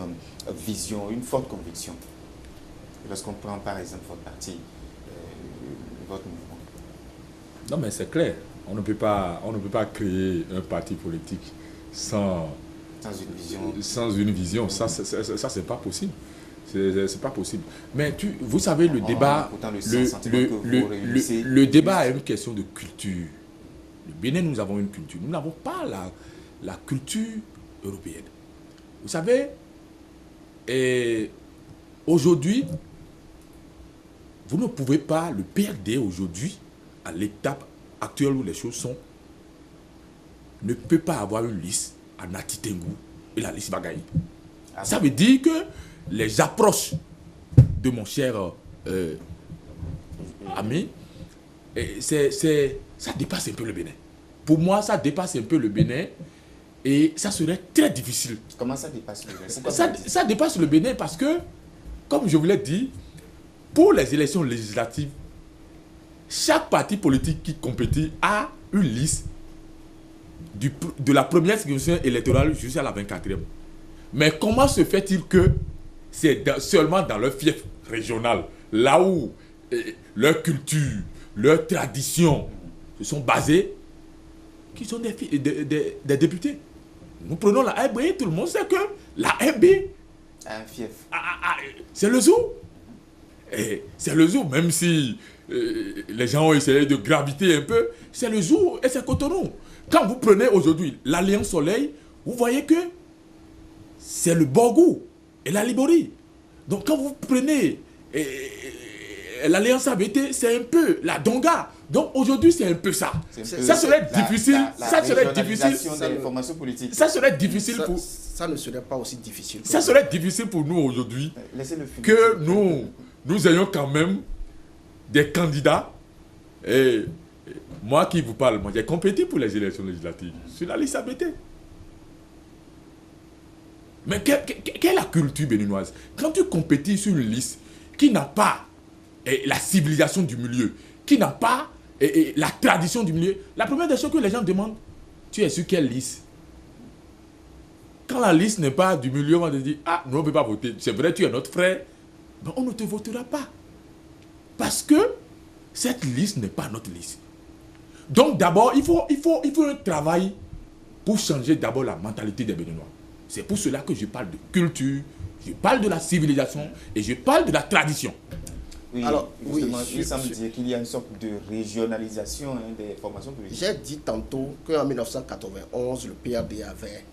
vision, une forte conviction? Lorsqu'on prend par exemple votre parti, votre mouvement. Non, mais c'est clair. On ne peut pas créer un parti politique sans une vision. Ça, c'est pas possible. C'est pas possible. Mais vous savez, le débat, le débat est une question de culture. Le Bénin, nous avons une culture. Nous n'avons pas la culture européenne. Vous savez, aujourd'hui, vous ne pouvez pas, le PRD aujourd'hui, à l'étape actuelle où les choses sont, ne peut pas avoir une liste à Nati Tengou et la liste Bagaï. Ça veut dire que les approches de mon cher ami, ça dépasse un peu le Bénin. Pour moi, ça dépasse un peu le Bénin et ça serait très difficile. Comment ça dépasse le Bénin? Ça dépasse le Bénin parce que, comme je vous l'ai dit, pour les élections législatives, chaque parti politique qui compétit a une liste de la première circonscription électorale jusqu'à la 24e. Mais comment se fait-il que c'est seulement dans leur fief régional, là où leur culture, leurs traditions se sont basées, qui sont des députés? Nous prenons la RB, tout le monde sait que la RB un fief. C'est le zoo. C'est le zoo, même si les gens ont essayé de graviter un peu, c'est le zoo et c'est Cotonou. Quand vous prenez aujourd'hui l'Alliance Soleil, vous voyez que c'est le Borgou et la Libori. Donc quand vous prenez l'Alliance ABT, c'est un peu la Donga. Donc aujourd'hui, c'est un peu ça. Ça serait difficile. Ça serait difficile. Ça serait difficile pour. Ça ne serait pas aussi difficile. Ça serait difficile pour nous aujourd'hui que nous ayons quand même des candidats. Et moi qui vous parle, moi j'ai compétit pour les élections législatives sur la liste ABT. Mais quelle est la culture béninoise? Quand tu compétis sur une liste qui n'a pas la civilisation du milieu, qui n'a pas la tradition du milieu, la première des choses que les gens demandent, tu es sur quelle liste? Quand la liste n'est pas du milieu, on va te dire, ah, nous on ne peut pas voter. C'est vrai, tu es notre frère, mais on ne te votera pas. Parce que cette liste n'est pas notre liste. Donc d'abord, il faut un travail pour changer d'abord la mentalité des Béninois. C'est pour cela que je parle de culture, je parle de la civilisation et je parle de la tradition. Oui, alors, il semble dire qu'il y a une sorte de régionalisation des formations politiques. J'ai dit tantôt qu'en 1991, le PRD avait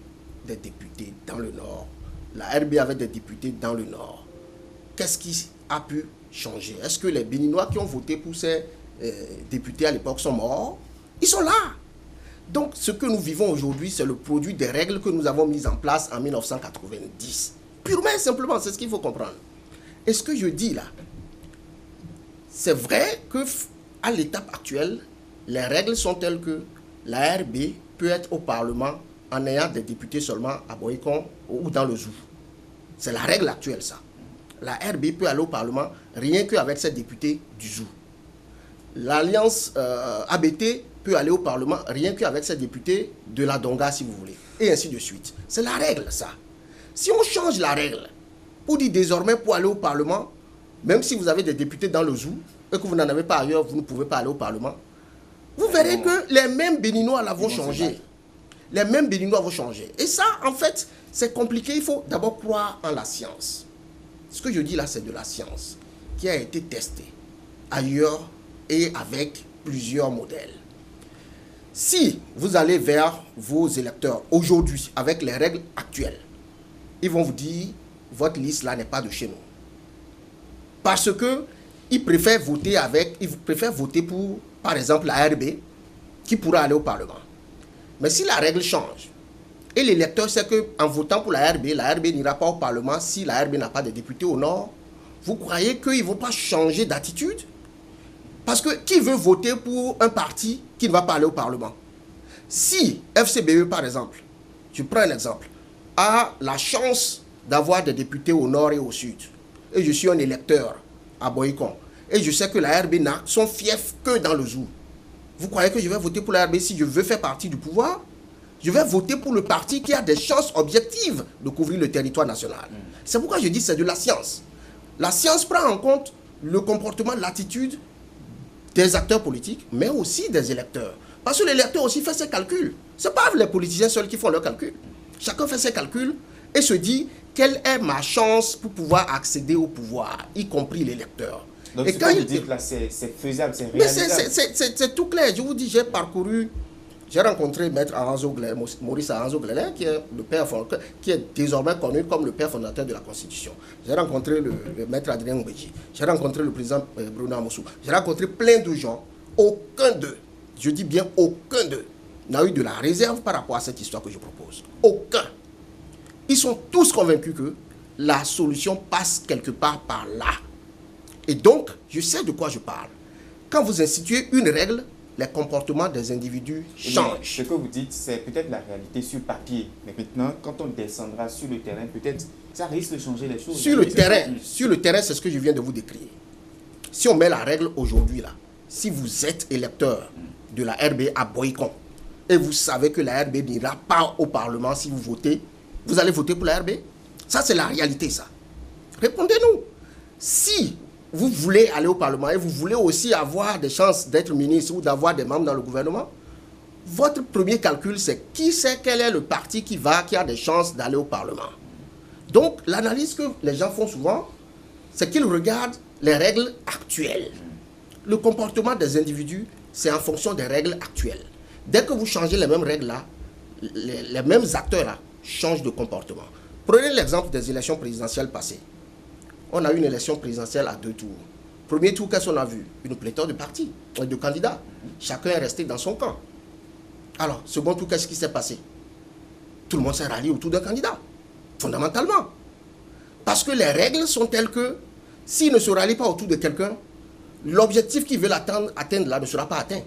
des députés dans le Nord. La RB avait des députés dans le Nord. Qu'est-ce qui a pu changer? Est-ce que les Béninois qui ont voté pour ces députés à l'époque sont morts? Ils sont là. Donc, ce que nous vivons aujourd'hui, c'est le produit des règles que nous avons mises en place en 1990. Purement et simplement, c'est ce qu'il faut comprendre. Et ce que je dis là, c'est vrai qu'à l'étape actuelle, les règles sont telles que la RB peut être au Parlement en ayant des députés seulement à Boycon ou dans le Zou. C'est la règle actuelle, ça. La RB peut aller au Parlement rien qu'avec ses députés du Zou. L'Alliance ABT peut aller au Parlement rien qu'avec ses députés de la Donga, si vous voulez. Et ainsi de suite. C'est la règle, ça. Si on change la règle, pour dire désormais pour aller au Parlement, même si vous avez des députés dans le Zou et que vous n'en avez pas ailleurs, vous ne pouvez pas aller au Parlement, vous verrez que les mêmes Béninois vont changer. Les mêmes Béninois vont changer. Et ça, en fait, c'est compliqué. Il faut d'abord croire en la science. Ce que je dis là, c'est de la science qui a été testée ailleurs et avec plusieurs modèles. Si vous allez vers vos électeurs aujourd'hui avec les règles actuelles, ils vont vous dire, votre liste là n'est pas de chez nous. Parce qu'ils préfèrent voter pour, par exemple, la RB, qui pourra aller au Parlement. Mais si la règle change, et l'électeur sait qu'en votant pour la RB n'ira pas au Parlement si la RB n'a pas de députés au Nord, vous croyez qu'ils ne vont pas changer d'attitude? Parce que qui veut voter pour un parti qui ne va pas aller au Parlement? Si FCBE, par exemple, je prends un exemple, a la chance d'avoir des députés au nord et au sud, et je suis un électeur à Boycon, et je sais que la RB n'a son fief que dans le Zou, vous croyez que je vais voter pour la RB si je veux faire partie du pouvoir? Je vais voter pour le parti qui a des chances objectives de couvrir le territoire national. C'est pourquoi je dis que c'est de la science. La science prend en compte le comportement, l'attitude des acteurs politiques, mais aussi des électeurs. Parce que l'électeur aussi fait ses calculs. Ce n'est pas les politiciens seuls qui font leurs calculs. Chacun fait ses calculs et se dit quelle est ma chance pour pouvoir accéder au pouvoir, y compris l'électeur. Donc, et ce quand que vous dites là, c'est faisable, c'est réalisable. C'est tout clair. Je vous dis, j'ai parcouru, j'ai rencontré Maître Maurice Aranzo Glélin, qui est le père qui est désormais connu comme le père fondateur de la Constitution. J'ai rencontré le Maître Adrien Mbedji. J'ai rencontré le président Bruno Amosou. J'ai rencontré plein de gens. Aucun d'eux, je dis bien aucun d'eux, n'a eu de la réserve par rapport à cette histoire que je propose. Aucun. Ils sont tous convaincus que la solution passe quelque part par là. Et donc, je sais de quoi je parle. Quand vous instituez une règle, les comportements des individus changent. Ce que vous dites, c'est peut-être la réalité sur papier. Mais maintenant, quand on descendra sur le terrain, peut-être ça risque de changer les choses. Sur le terrain, c'est ce que je viens de vous décrire. Si on met la règle aujourd'hui là, si vous êtes électeur de la RB à Boycon et vous savez que la RB n'ira pas au Parlement si vous votez, vous allez voter pour la RB? Ça, c'est la réalité, ça. Répondez-nous. Si vous voulez aller au Parlement et vous voulez aussi avoir des chances d'être ministre ou d'avoir des membres dans le gouvernement, votre premier calcul, c'est qui sait quel est le parti qui a des chances d'aller au Parlement. Donc, l'analyse que les gens font souvent, c'est qu'ils regardent les règles actuelles. Le comportement des individus, c'est en fonction des règles actuelles. Dès que vous changez les mêmes règles-là, les mêmes acteurs-là changent de comportement. Prenez l'exemple des élections présidentielles passées. On a eu une élection présidentielle à 2 tours. Premier tour, qu'est-ce qu'on a vu? Une pléthore de partis, de candidats. Chacun est resté dans son camp. Alors, second tour, qu'est-ce qui s'est passé? Tout le monde s'est rallié autour d'un candidat, fondamentalement. Parce que les règles sont telles que, s'il ne se rallie pas autour de quelqu'un, l'objectif qu'il veut atteindre là ne sera pas atteint.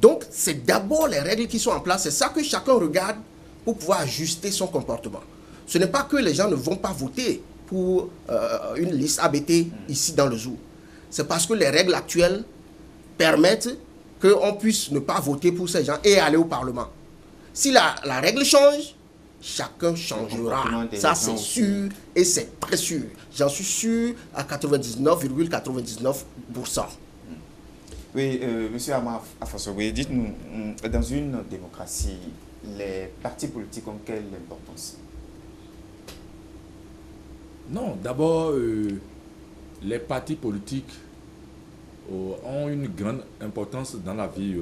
Donc, c'est d'abord les règles qui sont en place. C'est ça que chacun regarde pour pouvoir ajuster son comportement. Ce n'est pas que les gens ne vont pas voter pour une liste ABT ici dans le Zou. C'est parce que les règles actuelles permettent qu'on puisse ne pas voter pour ces gens et aller au Parlement. Si la règle change, chacun changera. Ça, c'est sûr et c'est très sûr. J'en suis sûr à 99,99%. Oui, monsieur Amar Afonsoboye, dites-nous, dans une démocratie, les partis politiques ont quelle importance? Non, d'abord, les partis politiques ont une grande importance dans la vie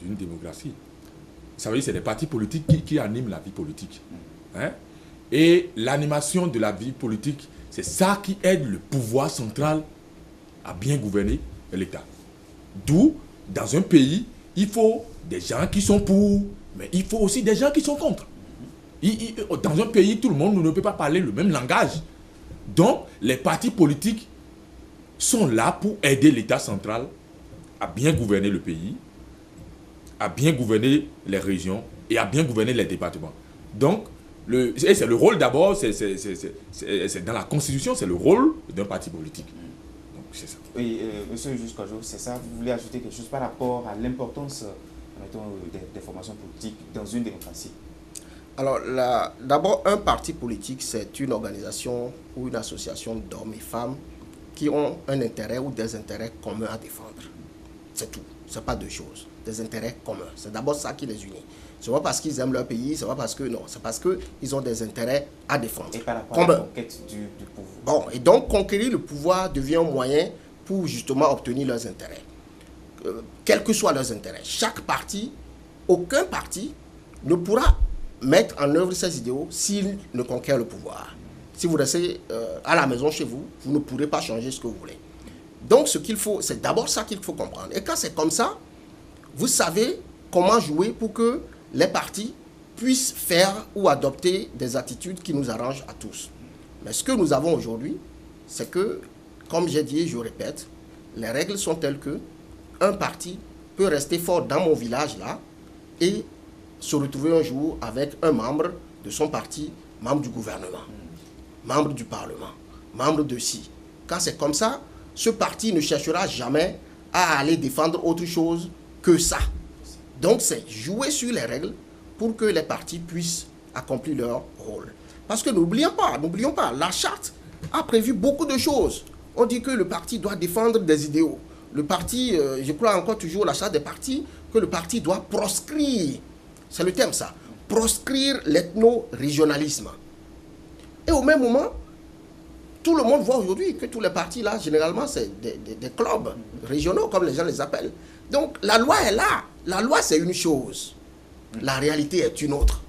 d'une démocratie. Vous savez, c'est les partis politiques qui animent la vie politique. Hein? Et l'animation de la vie politique, c'est ça qui aide le pouvoir central à bien gouverner l'État. D'où, dans un pays, il faut des gens qui sont pour, mais il faut aussi des gens qui sont contre. Dans un pays, tout le monde ne peut pas parler le même langage. Donc, les partis politiques sont là pour aider l'État central à bien gouverner le pays, à bien gouverner les régions et à bien gouverner les départements. Donc, c'est le rôle d'abord, c'est dans la Constitution, c'est le rôle d'un parti politique. Donc, c'est ça. Oui, monsieur Jusqu'au c'est ça. Vous voulez ajouter quelque chose par rapport à l'importance des formations politiques dans une démocratie? Alors, d'abord, un parti politique, c'est une organisation ou une association d'hommes et femmes qui ont un intérêt ou des intérêts communs à défendre. C'est tout. Ce n'est pas deux choses. Des intérêts communs. C'est d'abord ça qui les unit. Ce n'est pas parce qu'ils aiment leur pays, c'est pas parce que non. C'est parce qu'ils ont des intérêts à défendre. Et par rapport à la conquête du pouvoir. Bon, et donc, conquérir le pouvoir devient un moyen pour justement obtenir leurs intérêts. Quels que soient leurs intérêts. Chaque parti, aucun parti ne pourra mettre en œuvre ses idéaux s'il ne conquiert le pouvoir. Si vous restez à la maison chez vous, vous ne pourrez pas changer ce que vous voulez. Donc, ce qu'il faut, c'est d'abord ça qu'il faut comprendre. Et quand c'est comme ça, vous savez comment jouer pour que les partis puissent faire ou adopter des attitudes qui nous arrangent à tous. Mais ce que nous avons aujourd'hui, c'est que comme j'ai dit, je répète, les règles sont telles que un parti peut rester fort dans mon village là et se retrouver un jour avec un membre de son parti, membre du gouvernement, membre du Parlement, membre de ci. Quand c'est comme ça, ce parti ne cherchera jamais à aller défendre autre chose que ça. Donc c'est jouer sur les règles pour que les partis puissent accomplir leur rôle. Parce que n'oublions pas, la charte a prévu beaucoup de choses. On dit que le parti doit défendre des idéaux. Le parti, je crois encore toujours la charte des partis, que le parti doit proscrire, c'est le terme ça, proscrire l'ethno-régionalisme. Et au même moment, tout le monde voit aujourd'hui que tous les partis là, généralement, c'est des clubs régionaux, comme les gens les appellent. Donc la loi est là. La loi, c'est une chose. La réalité est une autre.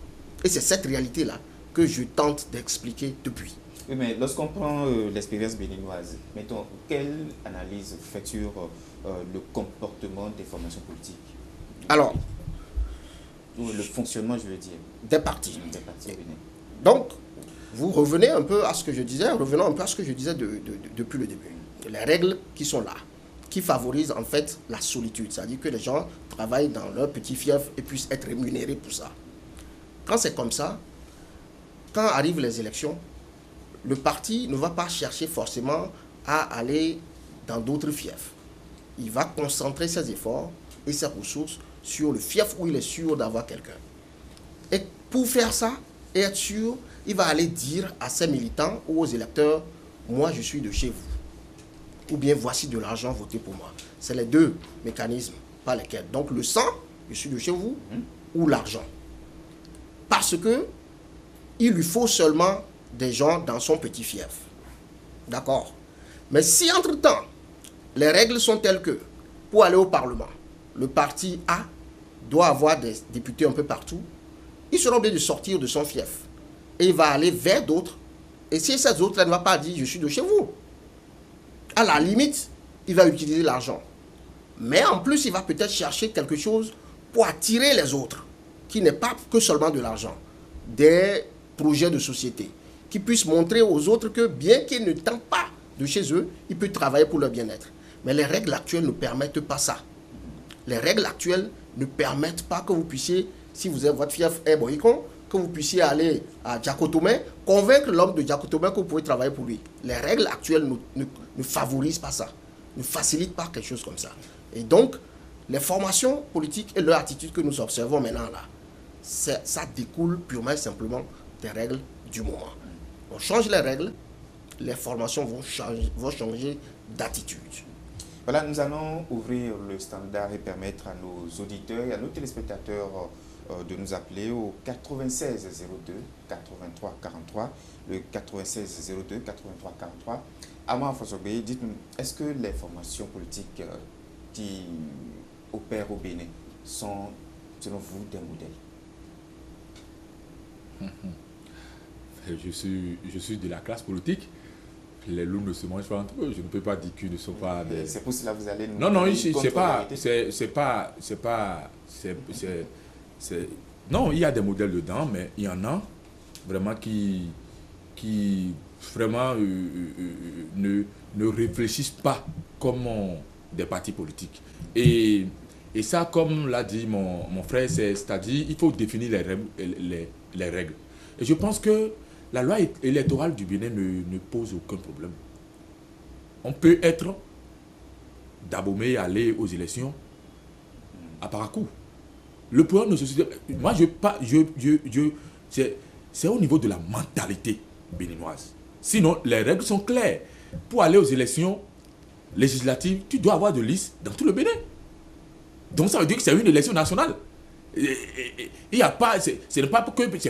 Et c'est cette réalité-là que je tente d'expliquer depuis. Oui, mais lorsqu'on prend l'expérience béninoise, mettons, quelle analyse vous faites sur le comportement des formations politiques? Alors, ou le fonctionnement, je veux dire. Des partis. Des partis au Bénin. Donc, vous revenez un peu à ce que je disais, revenons un peu à ce que je disais depuis le début. Les règles qui sont là, qui favorisent en fait la solitude, c'est-à-dire que les gens travaillent dans leur petit fief et puissent être rémunérés pour ça. Quand c'est comme ça, quand arrivent les élections, le parti ne va pas chercher forcément à aller dans d'autres fiefs. Il va concentrer ses efforts et ses ressources sur le fief où il est sûr d'avoir quelqu'un. Et pour faire ça et être sûr, il va aller dire à ses militants ou aux électeurs, moi je suis de chez vous. Ou bien voici de l'argent, votez pour moi. C'est les deux mécanismes par lesquels. Donc le sang, je suis de chez vous, ou l'argent. Parce que il lui faut seulement des gens dans son petit fief. D'accord? Mais si entre-temps, les règles sont telles que, pour aller au Parlement, le parti A doit avoir des députés un peu partout, il sera obligé de sortir de son fief. Et il va aller vers d'autres. Et si ces autres-là ne vont pas dire, je suis de chez vous, à la limite, il va utiliser l'argent. Mais en plus, il va peut-être chercher quelque chose pour attirer les autres, qui n'est pas que seulement de l'argent. Des projets de société, qui puissent montrer aux autres que bien qu'ils ne tentent pas de chez eux, ils peuvent travailler pour leur bien-être. Mais les règles actuelles ne permettent pas ça. Les règles actuelles ne permettent pas que vous puissiez, si vous êtes votre fief est Boycon, que vous puissiez aller à Diakotomé, convaincre l'homme de Diakotomé que vous pouvez travailler pour lui. Les règles actuelles ne favorisent pas ça, ne facilitent pas quelque chose comme ça. Et donc, les formations politiques et leur attitude que nous observons maintenant là, ça découle purement et simplement des règles du moment. On change les règles, les formations vont changer d'attitude. Voilà, nous allons ouvrir le standard et permettre à nos auditeurs et à nos téléspectateurs de nous appeler au 96 02 83 43, le 96 02 83 43. Amand Fossobé, dites-nous, est-ce que les formations politiques qui opèrent au Bénin sont, selon vous, des modèles? Je suis de la classe politique. Les loups ne se mangent pas entre eux. Je ne peux pas dire qu'ils ne sont pas des... C'est pour cela que vous allez nous... Non, non, il y a des modèles dedans, mais il y en a vraiment qui vraiment ne réfléchissent pas comme des partis politiques. Et ça, comme l'a dit mon frère, c'est-à-dire il faut définir les règles. Et je pense que la loi électorale du Bénin ne pose aucun problème. On peut être d'Abomey aller aux élections à Parakou. Le problème de société, moi c'est au niveau de la mentalité béninoise. Sinon, les règles sont claires. Pour aller aux élections législatives, tu dois avoir de liste dans tout le Bénin. Donc ça veut dire que c'est une élection nationale. Il y a pas, c'est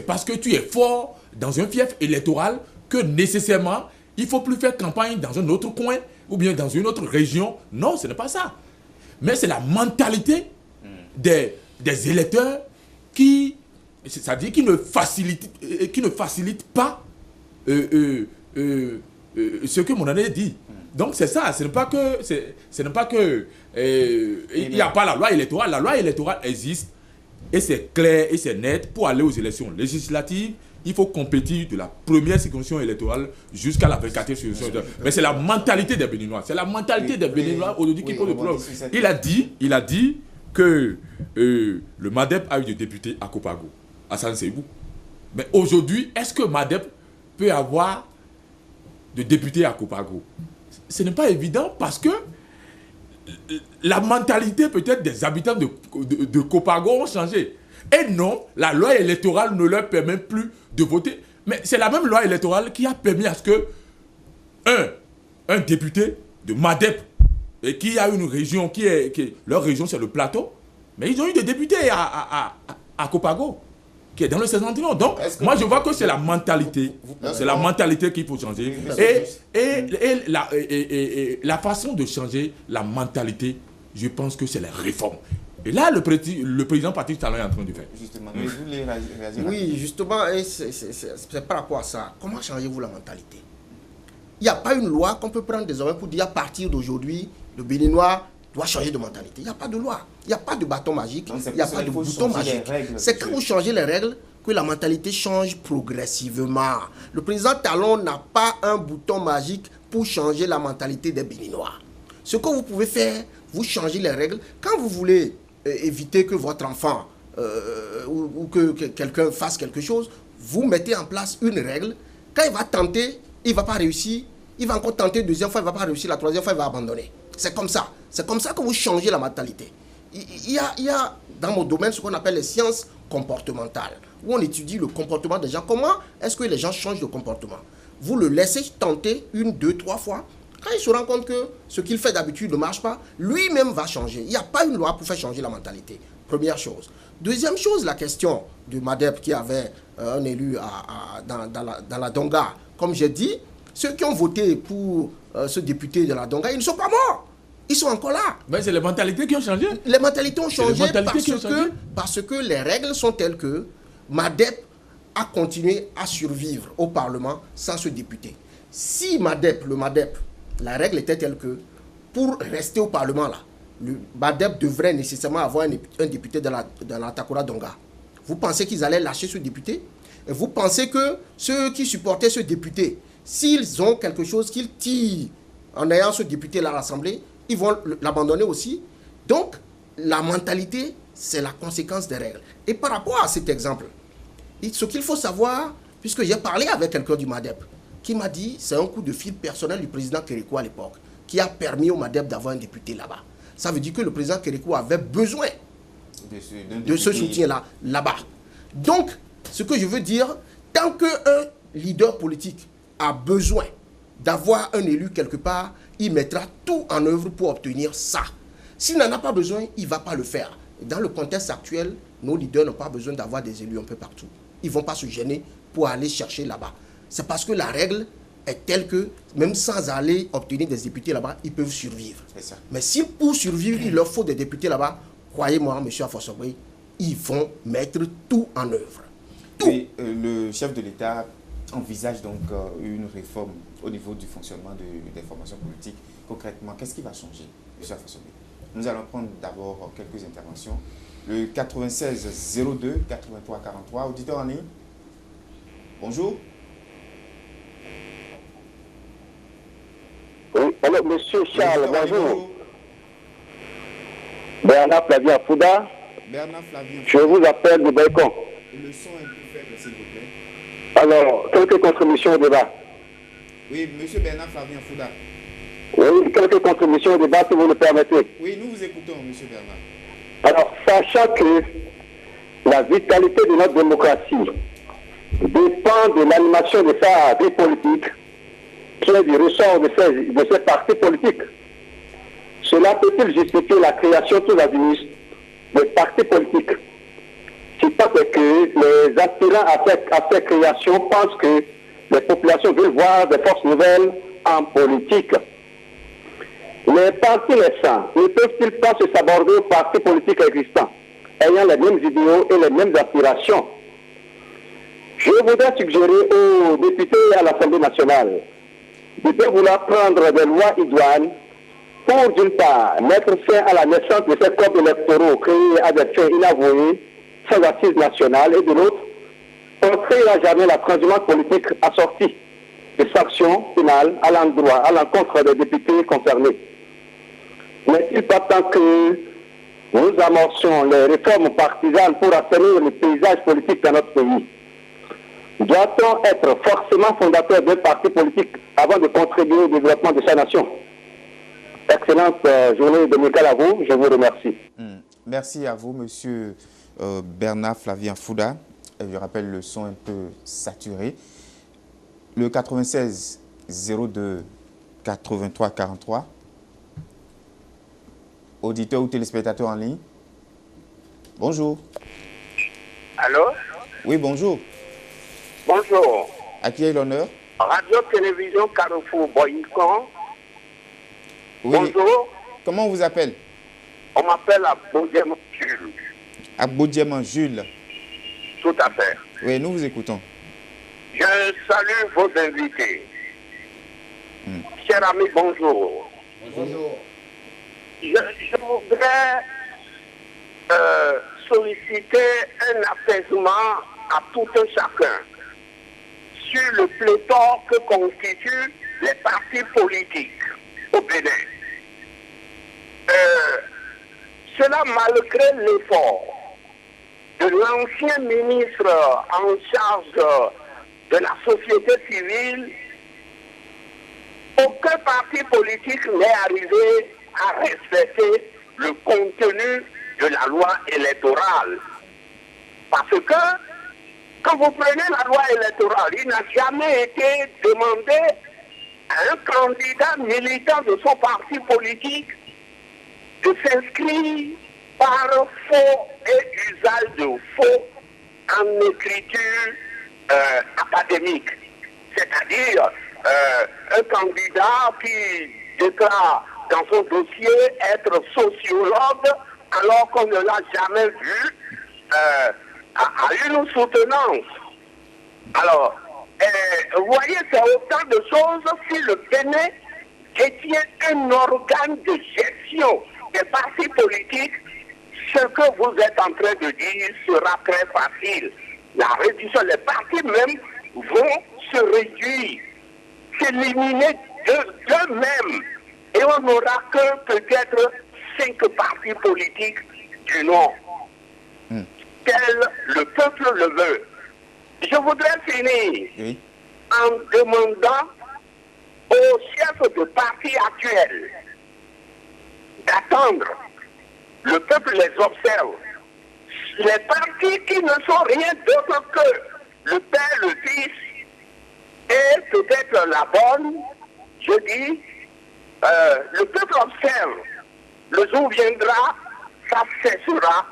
parce que tu es fort dans un fief électoral que nécessairement il ne faut plus faire campagne dans un autre coin ou bien dans une autre région. Non, ce n'est pas ça. Mais c'est la mentalité des électeurs c'est-à-dire qui ne facilite pas ce que mon année dit. Donc c'est ça, ce n'est pas que il n'y a pas la loi électorale. La loi électorale existe. et c'est clair et c'est net, pour aller aux élections législatives, il faut compétir de la première circonscription électorale jusqu'à la 24e circonscription. Mais c'est la mentalité des Béninois. C'est la mentalité des Béninois aujourd'hui qui pose le problème. Il a dit que le MADEP a eu des députés à Copago, à San Seibou. Mais aujourd'hui, est-ce que MADEP peut avoir de députés à Copago? Ce n'est pas évident parce que la mentalité peut-être des habitants de Copago ont changé. Et non, la loi électorale ne leur permet plus de voter. Mais c'est la même loi électorale qui a permis à ce que un député de MADEP, et qui a une région leur région c'est le plateau, mais ils ont eu des députés à Copago, qui est dans le septentrion. Donc, moi je vois que c'est la mentalité. C'est la mentalité qu'il faut changer. Et la façon de changer la mentalité, je pense que c'est les réformes. Et là, le président Patrice Talon est en train de faire. Justement, mais vous voulez réagir? Oui, justement, c'est par rapport à ça. Comment changez-vous la mentalité? Il n'y a pas une loi qu'on peut prendre désormais pour dire à partir d'aujourd'hui, le Béninois doit changer de mentalité. Il n'y a pas de loi. Il n'y a pas de bâton magique. Il n'y a pas de bouton magique. C'est quand vous changez les règles que la mentalité change progressivement. Le président Talon n'a pas un bouton magique pour changer la mentalité des Béninois. Ce que vous pouvez faire, vous changez les règles. Quand vous voulez éviter que votre enfant ou que quelqu'un fasse quelque chose, vous mettez en place une règle. Quand il va tenter, il ne va pas réussir. Il va encore tenter une deuxième fois, il ne va pas réussir. La troisième fois, il va abandonner. C'est comme ça. C'est comme ça que vous changez la mentalité. Il y a dans mon domaine ce qu'on appelle les sciences comportementales, où on étudie le comportement des gens. Comment est-ce que les gens changent de comportement? Vous le laissez tenter 1, 2, 3 fois. Quand il se rend compte que ce qu'il fait d'habitude ne marche pas, lui-même va changer. Il n'y a pas une loi pour faire changer la mentalité. Première chose. Deuxième chose, la question de MADEP qui avait un élu dans la Donga. Comme j'ai dit, ceux qui ont voté pour ce député de la Donga, ils ne sont pas morts. Ils sont encore là. Mais c'est les mentalités qui ont changé. Les mentalités ont changé parce que les règles sont telles que MADEP a continué à survivre au Parlement sans ce député. Si le MADEP, la règle était telle que pour rester au Parlement là, le MADEP devrait nécessairement avoir un député dans la Takura Donga. Vous pensez qu'ils allaient lâcher ce député? Et vous pensez que ceux qui supportaient ce député, s'ils ont quelque chose qu'ils tirent en ayant ce député là à l'Assemblée, ils vont l'abandonner aussi. Donc, la mentalité, c'est la conséquence des règles. Et par rapport à cet exemple, ce qu'il faut savoir, puisque j'ai parlé avec quelqu'un du MADEP, qui m'a dit, c'est un coup de fil personnel du président Kérékou à l'époque, qui a permis au MADEP d'avoir un député là-bas. Ça veut dire que le président Kérékou avait besoin de ce soutien-là, là-bas. Donc, ce que je veux dire, tant qu'un leader politique a besoin d'avoir un élu quelque part, il mettra tout en œuvre pour obtenir ça. S'il n'en a pas besoin, il ne va pas le faire. Dans le contexte actuel, nos leaders n'ont pas besoin d'avoir des élus un peu partout. Ils ne vont pas se gêner pour aller chercher là-bas. C'est parce que la règle est telle que, même sans aller obtenir des députés là-bas, ils peuvent survivre. Mais si pour survivre, il leur faut des députés là-bas, croyez-moi, M. Afossogwe, ils vont mettre tout en œuvre. Tout. Et le chef de l'État envisage donc une réforme au niveau du fonctionnement des formations politiques. Concrètement, qu'est-ce qui va changer, M. Afossogwe? Nous allons prendre d'abord quelques interventions. Le 96 02 83 43, auditeur en ligne. Bonjour. Oui, alors monsieur Charles, bonjour. Bonjour. Bernard Flavien Fouda. Bernard Flavien. Je vous appelle de Balcon. Le son est plus faible, s'il vous plaît. Alors, quelques contributions au débat. Oui, monsieur Bernard Flavien Fouda. Oui, quelques contributions au débat, si vous le permettez. Oui, nous vous écoutons, monsieur Bernard. Alors, sachant que la vitalité de notre démocratie dépend de l'animation de sa vie politique, qui est du ressort de ces partis politiques, cela peut-il justifier la création tous azimuts des partis politiques? C'est parce que les aspirants à cette création pensent que les populations veulent voir des forces nouvelles en politique. Les partis naissants ne peuvent-ils pas se saborder aux partis politiques existants, ayant les mêmes idéaux et les mêmes aspirations? Je voudrais suggérer aux députés à l'Assemblée nationale de bien vouloir prendre des lois idoines pour, d'une part, mettre fin à la naissance de ces corps électoraux créés à des fins inavouées sans assise nationale, et de l'autre, on ne créera jamais la transhumance politique assortie de sanctions pénales à l'encontre des députés concernés. N'est-il pas temps que nous amorcions les réformes partisanes pour assainir le paysage politique dans notre pays? Doit-on être forcément fondateur d'un parti politique avant de contribuer au développement de sa nation? Excellente journée dominicale à vous, je vous remercie. Merci à vous, monsieur Bernard Flavien Fouda. Je rappelle le son un peu saturé. Le 96 02 83 43. Auditeurs ou téléspectateurs en ligne. Bonjour. Allô? Oui, bonjour. Bonjour. À qui est l'honneur? Radio-Télévision Carrefour Boycon. Oui. Bonjour. Comment on vous appelle? On m'appelle Abodjem Jules. Abodjem Jules. Tout à fait. Oui, nous vous écoutons. Je salue vos invités. Chers amis, bonjour. Bonjour. Je voudrais solliciter un apaisement à tout un chacun sur le pléthore que constituent les partis politiques au Bénin. Cela malgré l'effort de l'ancien ministre en charge de la société civile, aucun parti politique n'est arrivé à respecter le contenu de la loi électorale. Parce que, quand vous prenez la loi électorale, il n'a jamais été demandé à un candidat militant de son parti politique de s'inscrire par faux et usage de faux en écriture académique. C'est-à-dire un candidat qui déclare dans son dossier être sociologue alors qu'on ne l'a jamais vu à une soutenance. Alors, vous voyez, c'est autant de choses si le Bénin détient un organe de gestion des partis politiques. Ce que vous êtes en train de dire sera très facile. La réduction, les partis même vont se réduire, s'éliminer d'eux-mêmes. Et on n'aura que peut-être 5 partis politiques du Nord. Tel le peuple le veut. Je voudrais finir en demandant aux chefs de parti actuels d'attendre. Le peuple les observe. Les partis qui ne sont rien d'autre que le Père, le Fils et peut-être la bonne, je dis, le peuple observe. Le jour viendra, ça cessera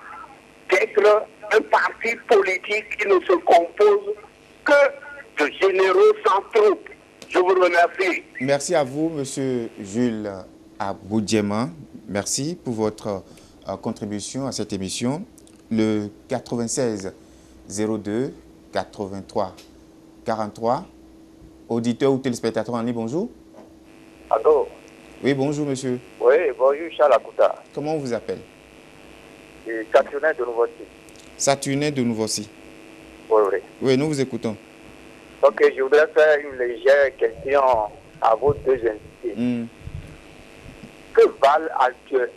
d'être un parti politique qui ne se compose que de généraux sans troupes. Je vous remercie. Merci à vous, monsieur Jules Abodjem. Merci pour votre contribution à cette émission. Le 96 02 83 43. Auditeur ou téléspectateur en ligne, bonjour. Allô? Oui, bonjour, monsieur. Oui, bonjour, Charles Akouta. Comment on vous appelle? Saturnin de Nouveau-Ci. Saturnin de Nouveau-Ci. Oui, oui. Oui, nous vous écoutons. Ok, je voudrais faire une légère question à vos deux invités. Que valent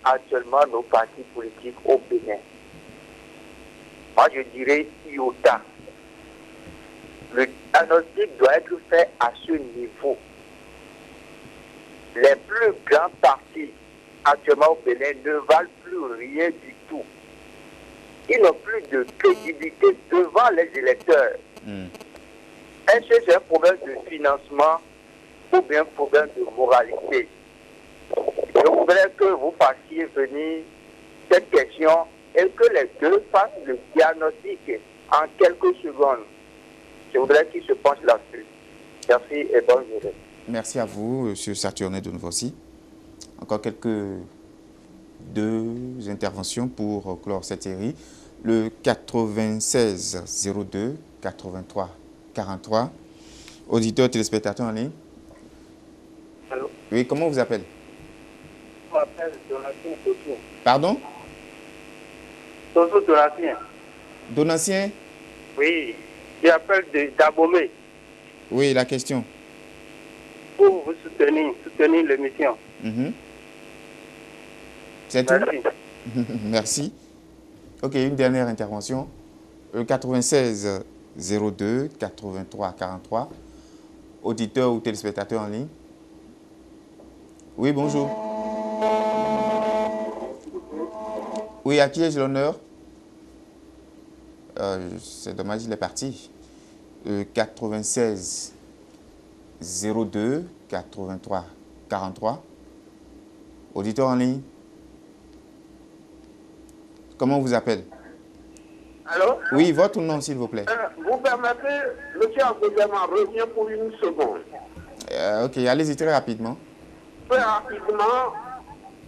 actuellement nos partis politiques au Bénin? Moi, je dirais iota. Le diagnostic doit être fait à ce niveau. Les plus grands partis actuellement au Bénin ne valent plus rien du tout. Ils n'ont plus de crédibilité devant les électeurs. Est-ce que c'est un problème de financement ou bien un problème de moralité? Je voudrais que vous fassiez venir cette question et que les deux fassent le diagnostic en quelques secondes. Je voudrais qu'ils se penchent là-dessus. Merci et bonne journée. Merci à vous, M. Saturnin de Nouveau-Ci. Encore deux interventions pour clore cette série. Le 96 02 83 43. Auditeur, téléspectateur en ligne. Allô? Oui, comment on vous appelle? Je m'appelle Donatien Toto. Pardon? Toto Donatien. Donatien? Oui, j'appelle d'Abomey Oui, la question. pour vous soutenir l'émission. C'est tout? Merci. Merci. Ok, une dernière intervention. 96 02 83 43. Auditeur ou téléspectateur en ligne. Oui, bonjour. Oui, à qui ai-je l'honneur? C'est dommage, il est parti. 96 02 83 43. Auditeur en ligne. Comment on vous appelle? Allô? Oui, votre nom, s'il vous plaît. Vous permettez, monsieur Aboudiama revient pour une seconde. Ok, allez-y très rapidement. Très rapidement,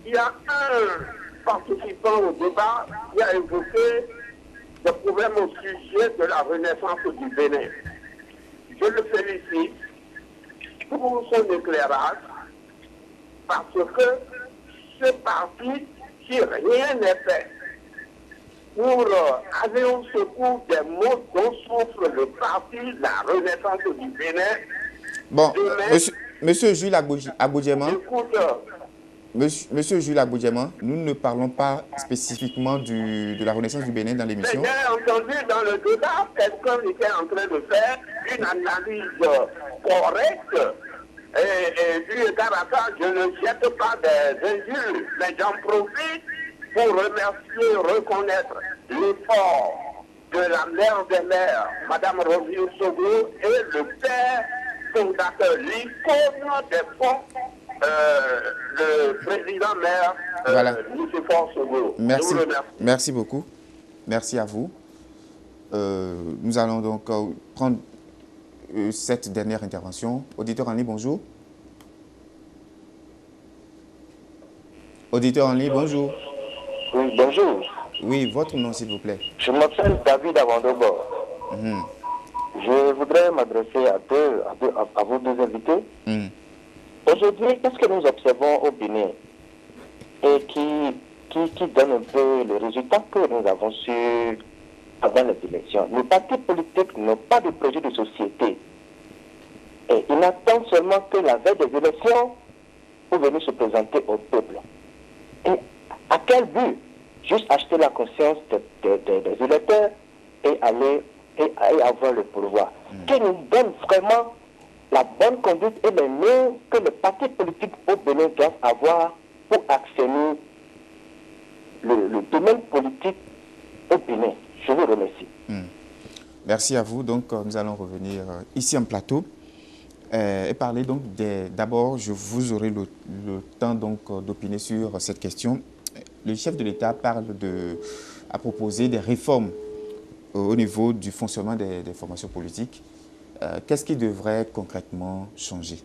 il y a un participant au débat qui a évoqué des problèmes au sujet de la renaissance du Bénin. Je le félicite pour son éclairage parce que ce parti, si rien n'est fait pour aller au secours des maux dont souffre le parti, la renaissance du Bénin. Bon, monsieur Jules Agoudjema, Écoute, monsieur Jules Agoudjema, nous ne parlons pas spécifiquement de la renaissance du Bénin dans l'émission. j'ai entendu dans le débat, quelqu'un était en train de faire une analyse correcte. Et vu égard à ça, je ne jette pas des injures, mais j'en profite pour remercier, reconnaître l'effort de la mère des mères, Mme Rosie Sogo, et le père fondateur, l'icône des fonds, le président maire, Voilà. Lucifer Sogo. Merci. Je vous remercie. Merci beaucoup. Merci à vous. Nous allons donc prendre cette dernière intervention. Auditeur en ligne, bonjour. Auditeur en ligne, bonjour. Oui, bonjour. Oui, votre nom, s'il vous plaît. Je m'appelle David Avandobor. Je voudrais m'adresser à vos deux invités. Aujourd'hui, qu'est-ce que nous observons au Bénin et qui donne un peu le résultat que nous avons su avant les élections? Les partis politiques n'ont pas de projet de société. Et ils n'attendent seulement que la veille des élections pour venir se présenter au peuple. Et à quel but? Juste acheter la conscience des électeurs et aller et avoir le pouvoir. Qui nous donne vraiment la bonne conduite et les moyens que les partis politiques au Bénin doivent avoir pour actionner le domaine politique au Bénin. Je vous remercie. Merci à vous. Donc, nous allons revenir ici en plateau et parler donc d'abord, vous aurez le temps donc d'opiner sur cette question. Le chef de l'État a proposé des réformes au niveau du fonctionnement des formations politiques. Qu'est-ce qui devrait concrètement changer?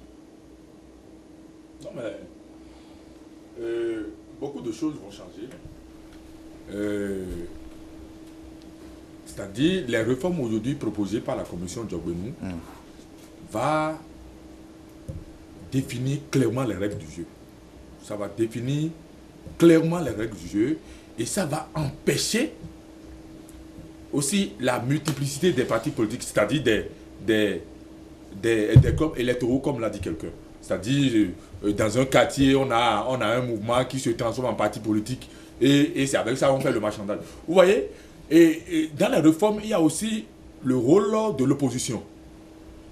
Non, mais beaucoup de choses vont changer. C'est-à-dire, les réformes aujourd'hui proposées par la commission Djogbenou va définir clairement les règles du jeu. Ça va définir clairement les règles du jeu et ça va empêcher aussi la multiplicité des partis politiques, c'est-à-dire des clubs électoraux, comme l'a dit quelqu'un. C'est-à-dire, dans un quartier, on a un mouvement qui se transforme en parti politique et c'est avec ça qu'on fait le marchandage. Vous voyez, et dans la réforme, il y a aussi le rôle de l'opposition.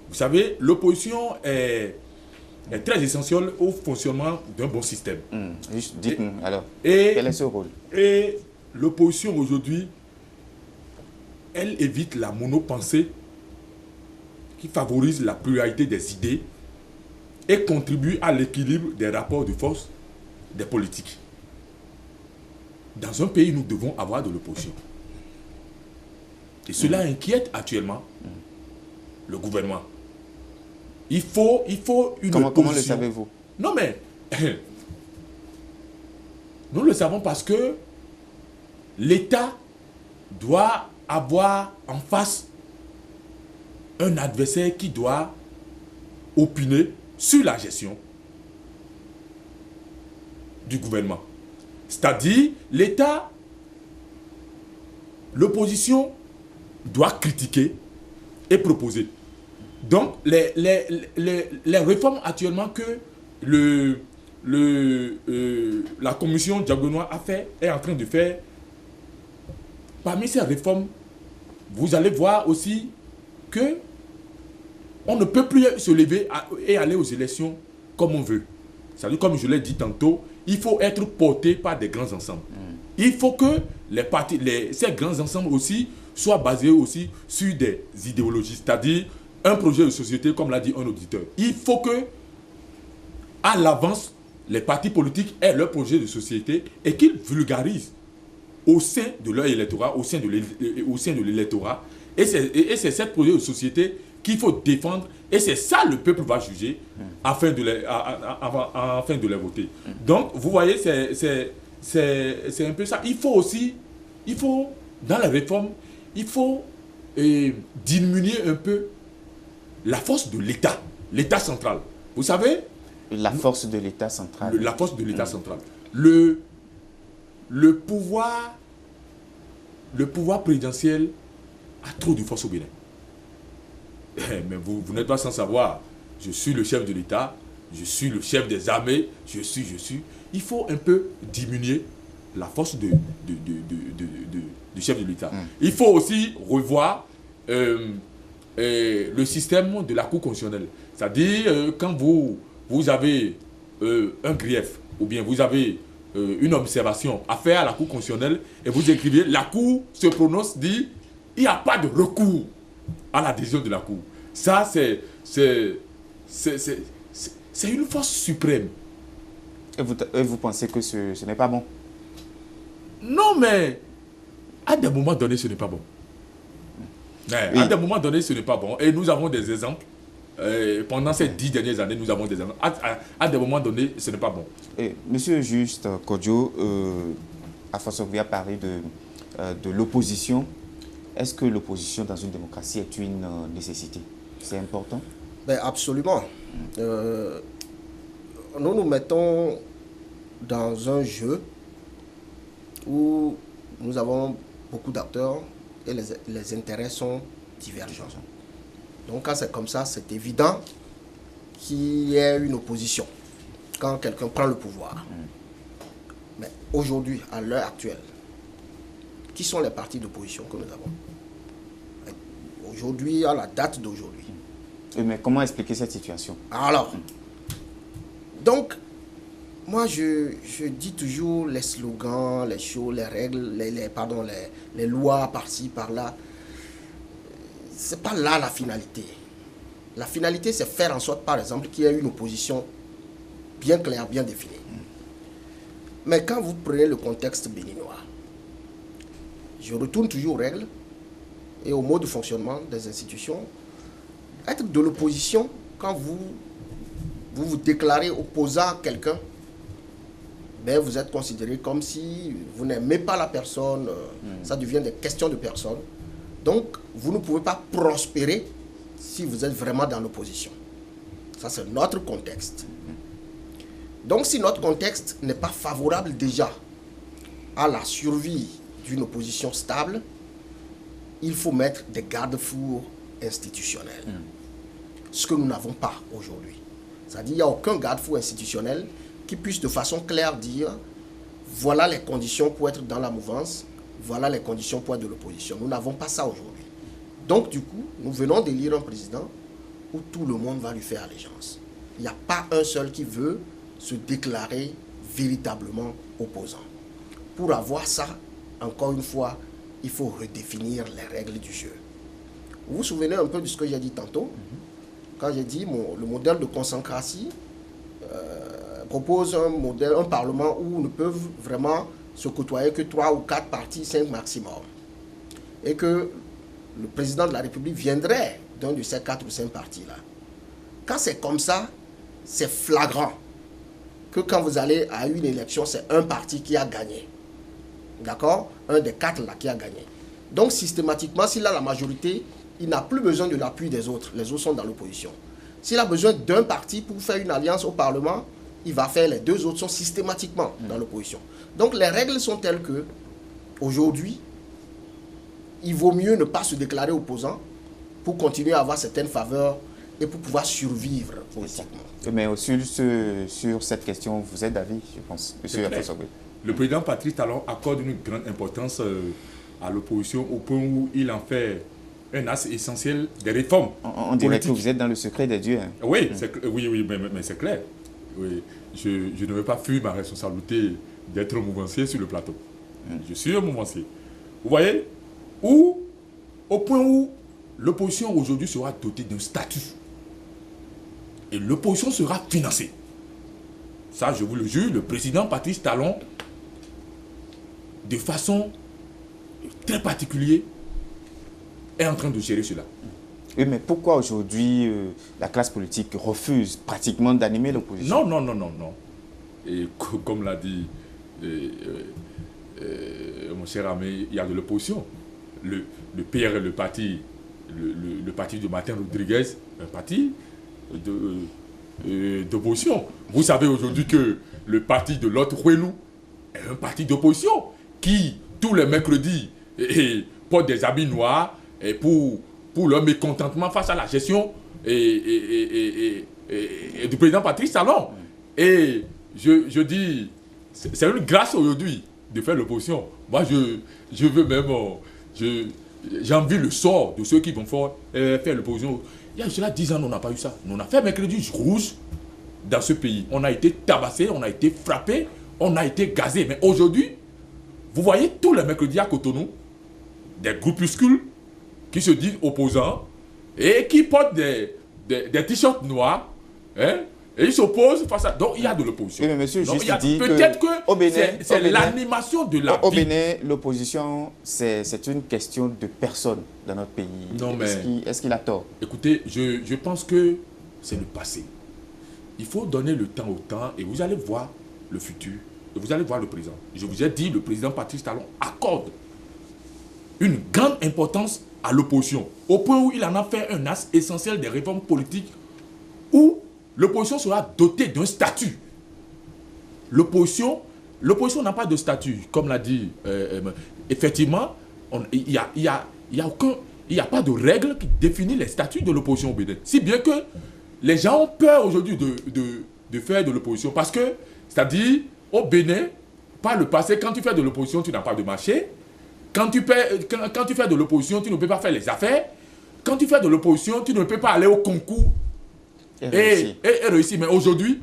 Vous savez, l'opposition est très essentielle au fonctionnement d'un bon système. Juste dites-nous, alors, quel est ce rôle? Et l'opposition aujourd'hui, elle évite la monopensée qui favorise la pluralité des idées et contribue à l'équilibre des rapports de force des politiques. Dans un pays, nous devons avoir de l'opposition. Et cela inquiète actuellement le gouvernement. Il faut une opposition. Comment le savez-vous? Non mais, nous le savons parce que l'État doit avoir en face un adversaire qui doit opiner sur la gestion du gouvernement. C'est-à-dire, l'État, l'opposition doit critiquer et proposer. Donc, les réformes actuellement que la commission Diagonois est en train de faire, parmi ces réformes, vous allez voir aussi que on ne peut plus se lever et aller aux élections comme on veut. C'est-à-dire, comme je l'ai dit tantôt, il faut être porté par des grands ensembles. Il faut que ces grands ensembles aussi soient basés aussi sur des idéologies, c'est-à-dire un projet de société, comme l'a dit un auditeur. Il faut que, à l'avance, les partis politiques aient leur projet de société et qu'ils vulgarisent au sein de leur électorat, au sein de l'électorat. Et c'est ce projet de société qu'il faut défendre. Et c'est ça le peuple va juger afin de les voter. Donc, vous voyez, c'est un peu ça. Dans la réforme, il faut diminuer un peu la force de l'État, l'État central. Vous savez, la force de l'État central. La force de l'État central. Le pouvoir présidentiel a trop de force au Bénin. Mais vous n'êtes pas sans savoir, je suis le chef de l'État, je suis le chef des armées, je suis. Il faut un peu diminuer la force du chef de l'État. Il faut aussi revoir le système de la Cour constitutionnelle. C'est-à-dire, quand vous avez un grief, ou bien vous avez une observation à faire à la Cour constitutionnelle, et vous écrivez, la Cour se prononce, dit, il n'y a pas de recours à la décision de la Cour. Ça, c'est une force suprême. Et vous pensez que ce n'est pas bon? Non, mais à des moments donnés, ce n'est pas bon. Oui. À des moments donnés, ce n'est pas bon. Et nous avons des exemples. Pendant ces 10 dernières années, nous avons des exemples. À des moments donnés, ce n'est pas bon. Et, Monsieur Juste Kodjo, Afonso a parlé de l'opposition. Est-ce que l'opposition dans une démocratie est une nécessité? C'est important? Ben absolument. Nous nous mettons dans un jeu où nous avons beaucoup d'acteurs et les intérêts sont divergents. Donc quand c'est comme ça, c'est évident qu'il y ait une opposition quand quelqu'un prend le pouvoir. Mais aujourd'hui, à l'heure actuelle, qui sont les partis d'opposition que nous avons? Aujourd'hui, à la date d'aujourd'hui. Mais comment expliquer cette situation? Alors, donc, moi je dis toujours les slogans, les choses, les règles, les lois par-ci, par-là. C'est pas là la finalité. La finalité, c'est faire en sorte, par exemple, qu'il y ait une opposition bien claire, bien définie. Mais quand vous prenez le contexte béninois, je retourne toujours aux règles et au mode de fonctionnement des institutions. Être de l'opposition, quand vous déclarez opposant à quelqu'un, ben vous êtes considéré comme si vous n'aimez pas la personne, ça devient des questions de personne. Donc, vous ne pouvez pas prospérer si vous êtes vraiment dans l'opposition. Ça, c'est notre contexte. Donc, si notre contexte n'est pas favorable déjà à la survie d'une opposition stable, il faut mettre des garde-fous institutionnels. Ce que nous n'avons pas aujourd'hui. C'est-à-dire qu'il n'y a aucun garde-fou institutionnel qui puisse de façon claire dire voilà les conditions pour être dans la mouvance, voilà les conditions pour être de l'opposition. Nous n'avons pas ça aujourd'hui. Donc du coup, nous venons d'élire un président où tout le monde va lui faire allégeance. Il n'y a pas un seul qui veut se déclarer véritablement opposant. Pour avoir ça, encore une fois, il faut redéfinir les règles du jeu. Vous vous souvenez un peu de ce que j'ai dit tantôt? Quand j'ai dit le modèle de consécratie propose un parlement où ne peuvent vraiment se côtoyer que 3 ou 4 partis, 5 maximum. Et que le président de la République viendrait d'un de ces 4 ou 5 partis-là. Quand c'est comme ça, c'est flagrant que quand vous allez à une élection, c'est un parti qui a gagné. D'accord? Un des 4 là qui a gagné. Donc systématiquement, s'il a la majorité, il n'a plus besoin de l'appui des autres. Les autres sont dans l'opposition. S'il a besoin d'un parti pour faire une alliance au Parlement, il va faire les 2 autres sont systématiquement dans l'opposition. Donc les règles sont telles que, aujourd'hui, il vaut mieux ne pas se déclarer opposant pour continuer à avoir certaines faveurs et pour pouvoir survivre politiquement. Mais sur cette question, vous êtes d'avis, je pense, monsieur Alfonso Obene. Le président Patrice Talon accorde une grande importance à l'opposition au point où il en fait un axe essentiel des réformes. On dirait que vous êtes dans le secret des dieux. Hein. Oui, mais c'est clair. Oui, je ne vais pas fuir ma responsabilité d'être mouvancier sur le plateau. Je suis un mouvancier. Vous voyez, au point où l'opposition aujourd'hui sera dotée d'un statut. Et l'opposition sera financée. Ça, je vous le jure, le président Patrice Talon, de façon très particulière, est en train de gérer cela. Oui, mais pourquoi aujourd'hui la classe politique refuse pratiquement d'animer l'opposition? Non. Et comme l'a dit mon cher ami, il y a de l'opposition. Le PR est le parti de Martin Rodriguez, un parti d'opposition. Vous savez aujourd'hui que le parti de l'autre Huelou est un parti d'opposition qui, tous les mercredis, porte des habits noirs et pour leur mécontentement face à la gestion du président Patrice Talon. Et je dis, c'est une grâce aujourd'hui de faire l'opposition. Moi, je veux même... J'envie le sort de ceux qui vont faire l'opposition. Il y a cela 10 ans, on n'a pas eu ça. On a fait mercredi rouge dans ce pays. On a été tabassé, on a été frappé, on a été gazé. Mais aujourd'hui, vous voyez tous les mercredis à Cotonou, des groupuscules qui se disent opposants et qui portent des t-shirts noirs. Hein, et ils s'opposent face à... Donc il y a de l'opposition. Oui, mais monsieur, donc, juste dit peut-être que c'est l'animation de la vie. Au Bénin, l'opposition, c'est une question de personne dans notre pays. Non, mais... Est-ce qu'il a tort? Écoutez, je pense que c'est le passé. Il faut donner le temps au temps et vous allez voir le futur. Et vous allez voir le présent. Je vous ai dit, le président Patrice Talon accorde une grande importance à l'opposition, au point où il en a fait un axe essentiel des réformes politiques où l'opposition sera dotée d'un statut. L'opposition n'a pas de statut, comme l'a dit. Effectivement, il n'y a pas de règle qui définit les statuts de l'opposition au Bénin. Si bien que les gens ont peur aujourd'hui de faire de l'opposition. Parce que, c'est-à-dire, au Bénin, par le passé, quand tu fais de l'opposition, tu n'as pas de marché. Quand tu fais de l'opposition, tu ne peux pas faire les affaires. Quand tu fais de l'opposition, tu ne peux pas aller au concours et réussir. Mais aujourd'hui,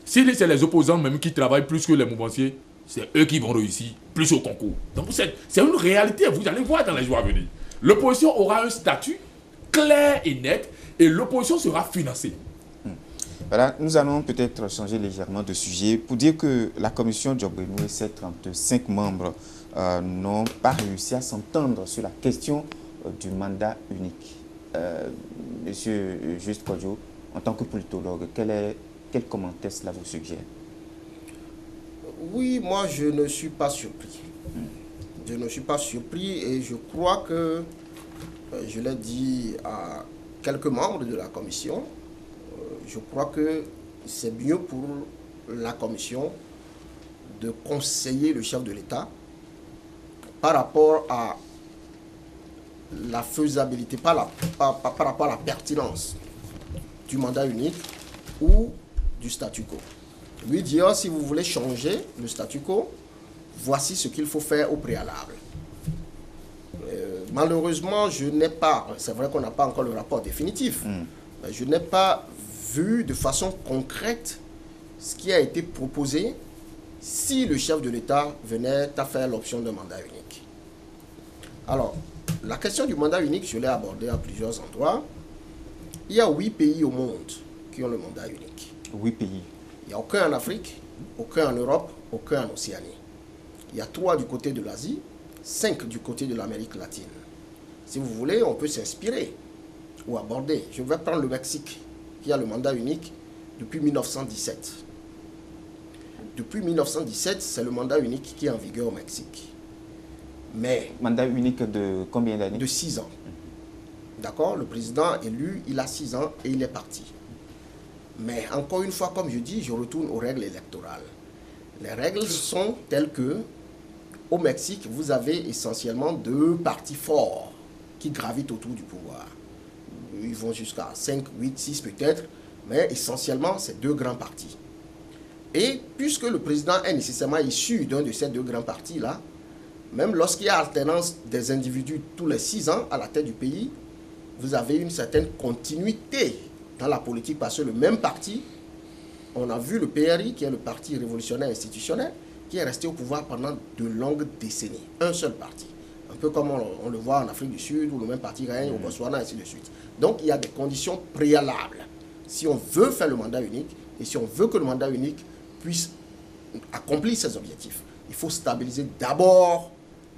si c'est les opposants même qui travaillent plus que les mouvanciers, c'est eux qui vont réussir plus au concours. Donc c'est une réalité, vous allez voir dans les jours à venir. L'opposition aura un statut clair et net et l'opposition sera financée. Voilà, nous allons peut-être changer légèrement de sujet pour dire que la commission Djobrenou et ses 35 membres n'ont pas réussi à s'entendre sur la question du mandat unique. Monsieur Juste Kodjo, en tant que politologue, quel commentaire cela vous suggère? Oui, moi je ne suis pas surpris. Je ne suis pas surpris et je crois que, je l'ai dit à quelques membres de la commission, je crois que c'est mieux pour la commission de conseiller le chef de l'État par rapport à la faisabilité, par rapport à la pertinence du mandat unique ou du statu quo. Lui dire, si vous voulez changer le statu quo, voici ce qu'il faut faire au préalable. Malheureusement, je n'ai pas, c'est vrai qu'on n'a pas encore le rapport définitif, mais je n'ai pas vu de façon concrète ce qui a été proposé si le chef de l'État venait à faire l'option d'un mandat unique. Alors, la question du mandat unique, je l'ai abordée à plusieurs endroits. Il y a 8 pays au monde qui ont le mandat unique. 8 pays. Il n'y a aucun en Afrique, aucun en Europe, aucun en Océanie. Il y a 3 du côté de l'Asie, 5 du côté de l'Amérique latine. Si vous voulez, on peut s'inspirer ou aborder. Je vais prendre le Mexique, qui a le mandat unique depuis 1917. Depuis 1917, c'est le mandat unique qui est en vigueur au Mexique. Mais... Mandat unique de combien d'années? De 6 ans. D'accord? Le président élu, il a 6 ans et il est parti. Mais encore une fois, comme je dis, je retourne aux règles électorales. Les règles sont telles que, au Mexique, vous avez essentiellement 2 partis forts qui gravitent autour du pouvoir. Ils vont jusqu'à 5, 8, 6 peut-être, mais essentiellement, c'est 2 grands partis. Et puisque le président est nécessairement issu d'un de ces 2 grands partis-là, même lorsqu'il y a alternance des individus tous les 6 ans à la tête du pays, vous avez une certaine continuité dans la politique parce que le même parti, on a vu le PRI, qui est le Parti révolutionnaire institutionnel, qui est resté au pouvoir pendant de longues décennies. Un seul parti. Un peu comme on le voit en Afrique du Sud, où le même parti règne, au Botswana, et ainsi de suite. Donc, il y a des conditions préalables. Si on veut faire le mandat unique, et si on veut que le mandat unique puisse accomplir ses objectifs, il faut stabiliser d'abord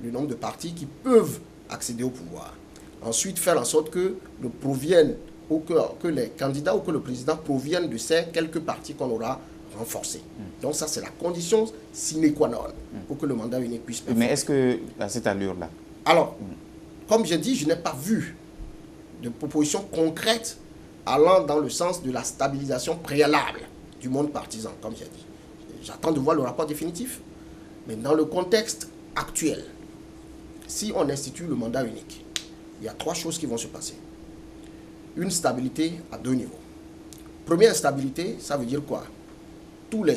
le nombre de partis qui peuvent accéder au pouvoir. Ensuite, faire en sorte que le proviennent, ou que les candidats ou que le président proviennent de ces quelques partis qu'on aura renforcés. Donc ça, c'est la condition sine qua non pour que le mandat unique puisse performer. Mais est-ce que, à cette allure-là? Alors, comme j'ai dit, je n'ai pas vu de proposition concrète allant dans le sens de la stabilisation préalable du monde partisan, comme j'ai dit. J'attends de voir le rapport définitif. Mais dans le contexte actuel, si on institue le mandat unique, il y a 3 choses qui vont se passer. Une stabilité à 2 niveaux. Première stabilité, ça veut dire quoi?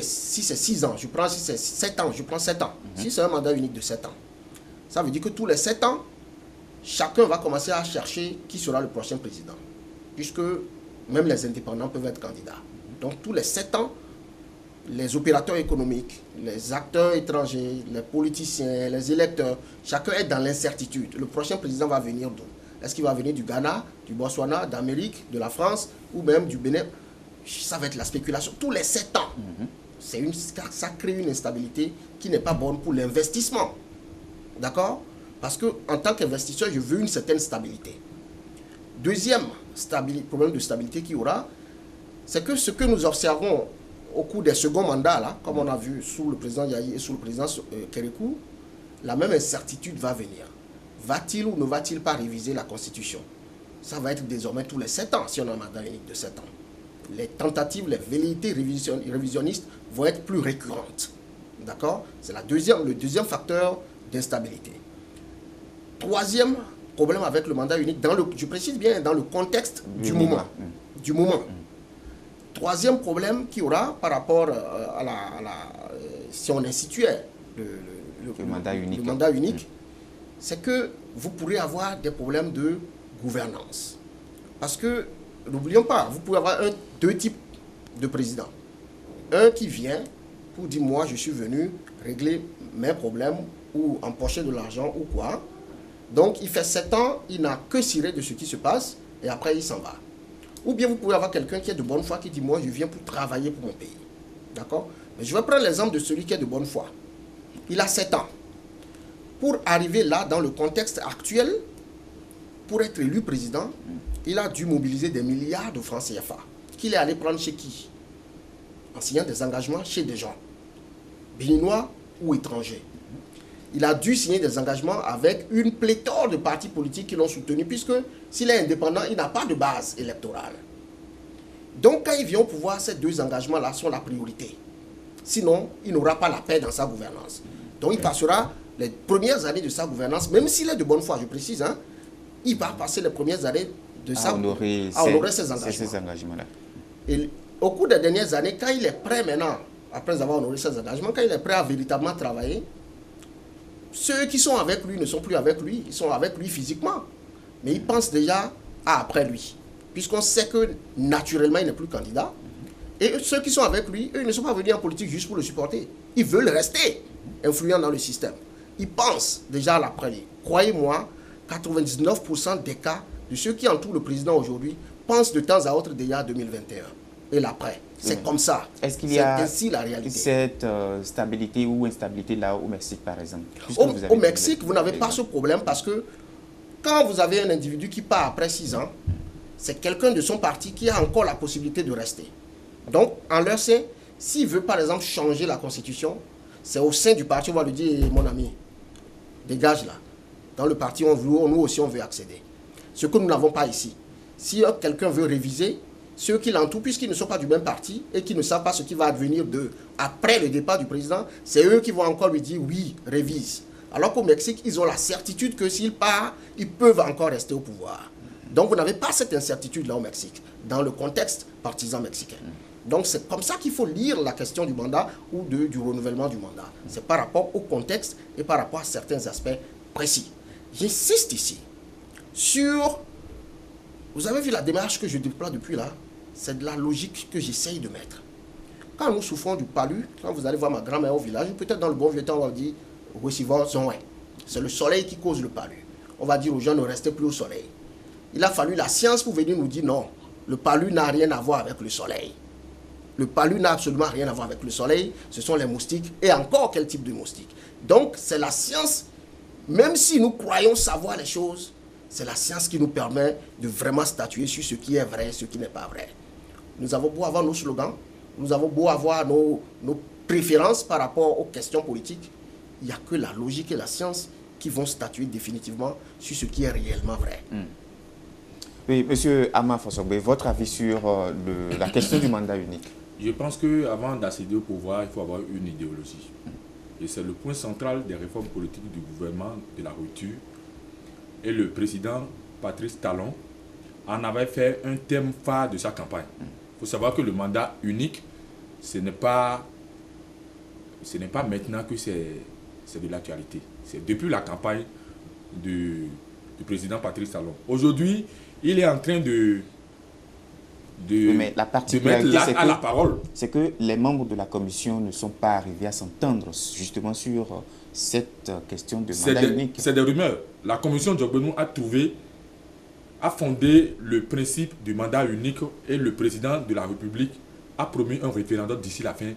Si c'est 6 ans, je prends, si c'est 7 ans, je prends 7 ans. Si c'est un mandat unique de 7 ans, ça veut dire que tous les 7 ans, chacun va commencer à chercher qui sera le prochain président. Puisque même les indépendants peuvent être candidats. Donc tous les 7 ans, les opérateurs économiques, les acteurs étrangers, les politiciens, les électeurs, chacun est dans l'incertitude. Le prochain président va venir d'où? Est-ce qu'il va venir du Ghana, du Botswana, d'Amérique, de la France ou même du Bénin? Ça va être la spéculation. Tous les 7 ans, ça crée une instabilité qui n'est pas bonne pour l'investissement. D'accord? Parce qu'en tant qu'investisseur, je veux une certaine stabilité. Deuxième problème de stabilité qu'il y aura, c'est que ce que nous observons au cours des seconds mandats, là, comme on a vu sous le président Yahi et sous le président Kérékou, la même incertitude va venir. Va-t-il ou ne va-t-il pas réviser la Constitution? Ça va être désormais tous les 7 ans, si on a un mandat unique de 7 ans. Les tentatives, les velléités révisionnistes vont être plus récurrentes. D'accord? C'est le deuxième facteur d'instabilité. Troisième problème avec le mandat unique, je précise bien, dans le contexte du moment. Troisième problème qu'il y aura par rapport si on instituait le mandat unique, c'est que vous pourrez avoir des problèmes de gouvernance. Parce que, n'oublions pas, vous pouvez avoir 2 types de présidents. Un qui vient pour dire, moi je suis venu régler mes problèmes ou empocher de l'argent ou quoi. Donc il fait 7 ans, il n'a que ciré de ce qui se passe et après il s'en va. Ou bien vous pouvez avoir quelqu'un qui est de bonne foi qui dit, moi je viens pour travailler pour mon pays. D'accord? Mais je vais prendre l'exemple de celui qui est de bonne foi. Il a 7 ans. Pour arriver là, dans le contexte actuel, pour être élu président, il a dû mobiliser des milliards de francs CFA. Qu'il est allé prendre chez qui? En signant des engagements chez des gens, béninois ou étrangers. Il a dû signer des engagements avec une pléthore de partis politiques qui l'ont soutenu, puisque s'il est indépendant, il n'a pas de base électorale. Donc quand il vient au pouvoir, ces 2 engagements-là sont la priorité. Sinon, il n'aura pas la paix dans sa gouvernance. Donc il passera les premières années de sa gouvernance, même s'il est de bonne foi, je précise, il va passer les premières années de à honorer ses engagements. Et au cours des dernières années, quand il est prêt maintenant, après avoir honoré ses engagements, quand il est prêt à véritablement travailler, ceux qui sont avec lui ne sont plus avec lui, ils sont avec lui physiquement. Mais ils pensent déjà à après lui. Puisqu'on sait que naturellement, il n'est plus candidat. Et ceux qui sont avec lui, eux, ils ne sont pas venus en politique juste pour le supporter. Ils veulent rester influents dans le système. Ils pensent déjà à l'après-lui. Croyez-moi, 99% des cas de ceux qui entourent le président aujourd'hui pensent de temps à autre déjà à 2021 et l'après. C'est comme ça. Est-ce qu'il y a ainsi la réalité. Cette stabilité ou instabilité là au Mexique, par exemple? Au Mexique, vous n'avez pas ce problème parce que quand vous avez un individu qui part après 6 ans, c'est quelqu'un de son parti qui a encore la possibilité de rester. Donc, en leur sein, s'il veut par exemple changer la constitution, c'est au sein du parti, on va lui dire, mon ami, dégage là. Dans le parti, nous aussi, on veut accéder. Ce que nous n'avons pas ici. Si quelqu'un veut réviser, ceux qui l'entourent, puisqu'ils ne sont pas du même parti et qui ne savent pas ce qui va advenir d'eux après le départ du président, c'est eux qui vont encore lui dire, oui, révise. Alors qu'au Mexique, ils ont la certitude que s'ils partent, ils peuvent encore rester au pouvoir. Donc vous n'avez pas cette incertitude-là au Mexique, dans le contexte partisan mexicain. Donc c'est comme ça qu'il faut lire la question du mandat ou du renouvellement du mandat. C'est par rapport au contexte et par rapport à certains aspects précis. J'insiste ici sur... Vous avez vu la démarche que je déploie depuis là? C'est de la logique que j'essaye de mettre. Quand nous souffrons du palu, quand vous allez voir ma grand-mère au village, peut-être dans le bon vieux temps, on va dire, c'est le soleil qui cause le palu. On va dire aux gens, ne restez plus au soleil. Il a fallu la science pour venir nous dire non, le palu n'a rien à voir avec le soleil. Le palu n'a absolument rien à voir avec le soleil, ce sont les moustiques, et encore quel type de moustiques. Donc c'est la science, même si nous croyons savoir les choses, c'est la science qui nous permet de vraiment statuer sur ce qui est vrai et ce qui n'est pas vrai. Nous avons beau avoir nos slogans, nous avons beau avoir nos préférences par rapport aux questions politiques, il n'y a que la logique et la science qui vont statuer définitivement sur ce qui est réellement vrai. Oui, M. Armand Fossogbe, votre avis sur la question du mandat unique? Je pense qu'avant d'accéder au pouvoir, il faut avoir une idéologie. Et c'est le point central des réformes politiques du gouvernement de la rupture. Et le président Patrice Talon en avait fait un thème phare de sa campagne. Il faut savoir que le mandat unique, ce n'est pas maintenant que c'est de l'actualité. C'est depuis la campagne du président Patrice Talon. Aujourd'hui, il est en train de mais la particularité, à la parole. C'est que les membres de la commission ne sont pas arrivés à s'entendre justement sur cette question de mandat unique. C'est des rumeurs. La commission Djogbenou a fondé le principe du mandat unique et le président de la République a promis un référendum d'ici la fin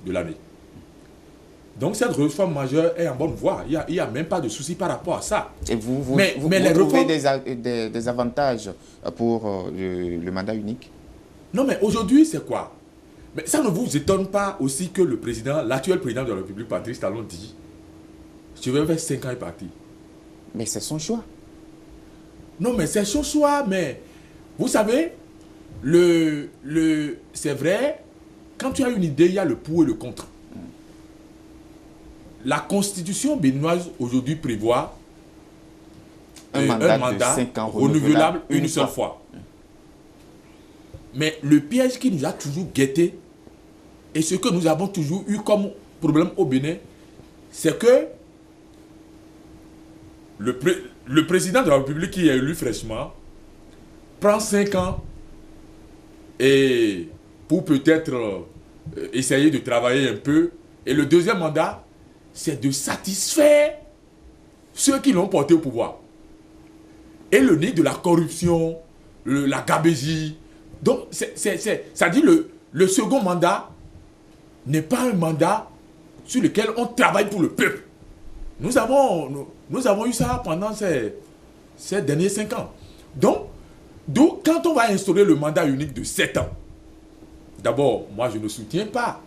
de l'année. Donc cette réforme majeure est en bonne voie. Il n'y a même pas de souci par rapport à ça. Et vous les trouvez des avantages pour le mandat unique? Non, mais aujourd'hui, c'est quoi? Mais ça ne vous étonne pas aussi que l'actuel président de la République, Patrice Talon, dit « Je vais faire 5 ans et partir ». Mais c'est son choix. Non, mais c'est son choix, mais vous savez, c'est vrai, quand tu as une idée, il y a le pour et le contre. La constitution béninoise aujourd'hui prévoit un mandat de 5 ans renouvelable une seule fois. Mais le piège qui nous a toujours guetté et ce que nous avons toujours eu comme problème au Bénin, c'est que le président de la République qui est élu fraîchement prend 5 ans et pour peut-être essayer de travailler un peu. Et le deuxième mandat, c'est de satisfaire ceux qui l'ont porté au pouvoir. Et le nid de la corruption, la gabégie. Donc, ça dit le second mandat n'est pas un mandat sur lequel on travaille pour le peuple. Nous avons eu ça pendant ces derniers 5 ans. Donc, quand on va instaurer le mandat unique de 7 ans, d'abord, moi je ne soutiens pas.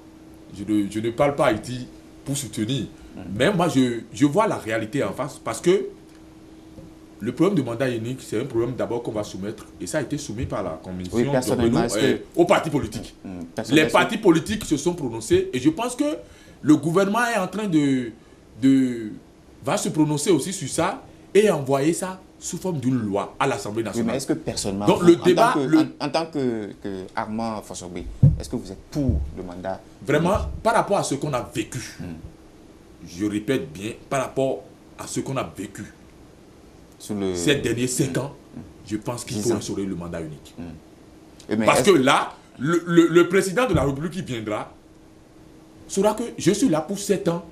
Je ne parle pas à Haïti pour soutenir. Mais moi, je vois la réalité en face parce que le problème de mandat unique, c'est un problème d'abord qu'on va soumettre, et ça a été soumis par la commission aux partis politiques. Les partis politiques se sont prononcés, et je pense que le gouvernement est en train va se prononcer aussi sur ça et envoyer ça sous forme d'une loi à l'Assemblée nationale. Oui, mais est-ce que personnellement, donc, le débat, en tant que Armand Fossogbe, est-ce que vous êtes pour le mandat? Vraiment, par rapport à ce qu'on a vécu, je répète bien, par rapport à ce qu'on a vécu ces derniers 5 ans, je pense qu'il faut instaurer le mandat unique. Parce que là, le président de la République qui viendra saura que je suis là pour 7 ans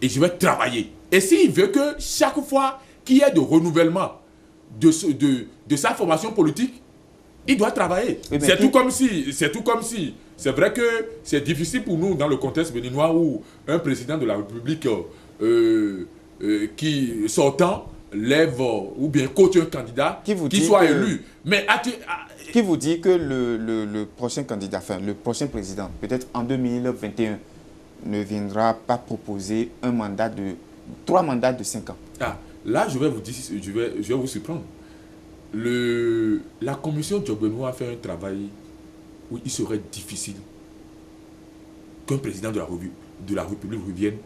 et je vais travailler. Et s'il veut que chaque fois qu'il y ait de renouvellement de sa formation politique, il doit travailler. C'est tout comme si, c'est vrai que c'est difficile pour nous dans le contexte béninois où un président de la République qui sortant lève ou bien coach un candidat qui soit élu. Mais qui vous dit que le prochain candidat, enfin le prochain président, peut-être en 2021, ne viendra pas proposer 3 mandats de 5 ans? Là, je vais vous dire, je vais vous surprendre. La commission Djogbenou a fait un travail où il serait difficile qu'un président de la République revienne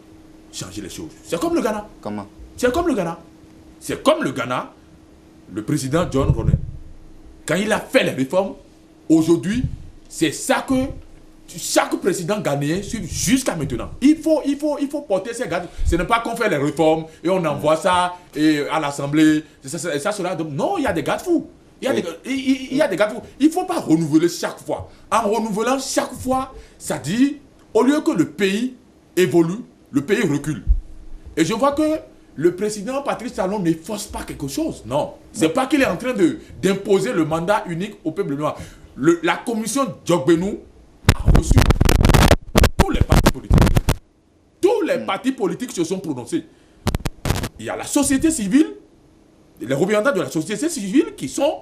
changer les choses. C'est comme le Ghana. Comment? C'est comme le Ghana. C'est comme le Ghana, le président John Ronald. Quand il a fait les réformes, aujourd'hui, c'est ça que chaque président ghanéen suit jusqu'à maintenant. Il faut porter ces gardes. Ce n'est pas qu'on fait les réformes et on envoie ça à l'Assemblée. Ça sera. Non, il y a des garde-fous. Il y a des garde-fous. Il ne faut pas renouveler chaque fois. En renouvelant chaque fois, ça dit, au lieu que le pays évolue, le pays recule. Et je vois que le président Patrice Talon ne force pas quelque chose. Non. C'est pas qu'il est en train d'imposer le mandat unique au peuple noir. La commission Djokbenou a reçu tous les partis politiques. Tous les partis politiques se sont prononcés. Il y a la société civile, les représentants de la société civile qui sont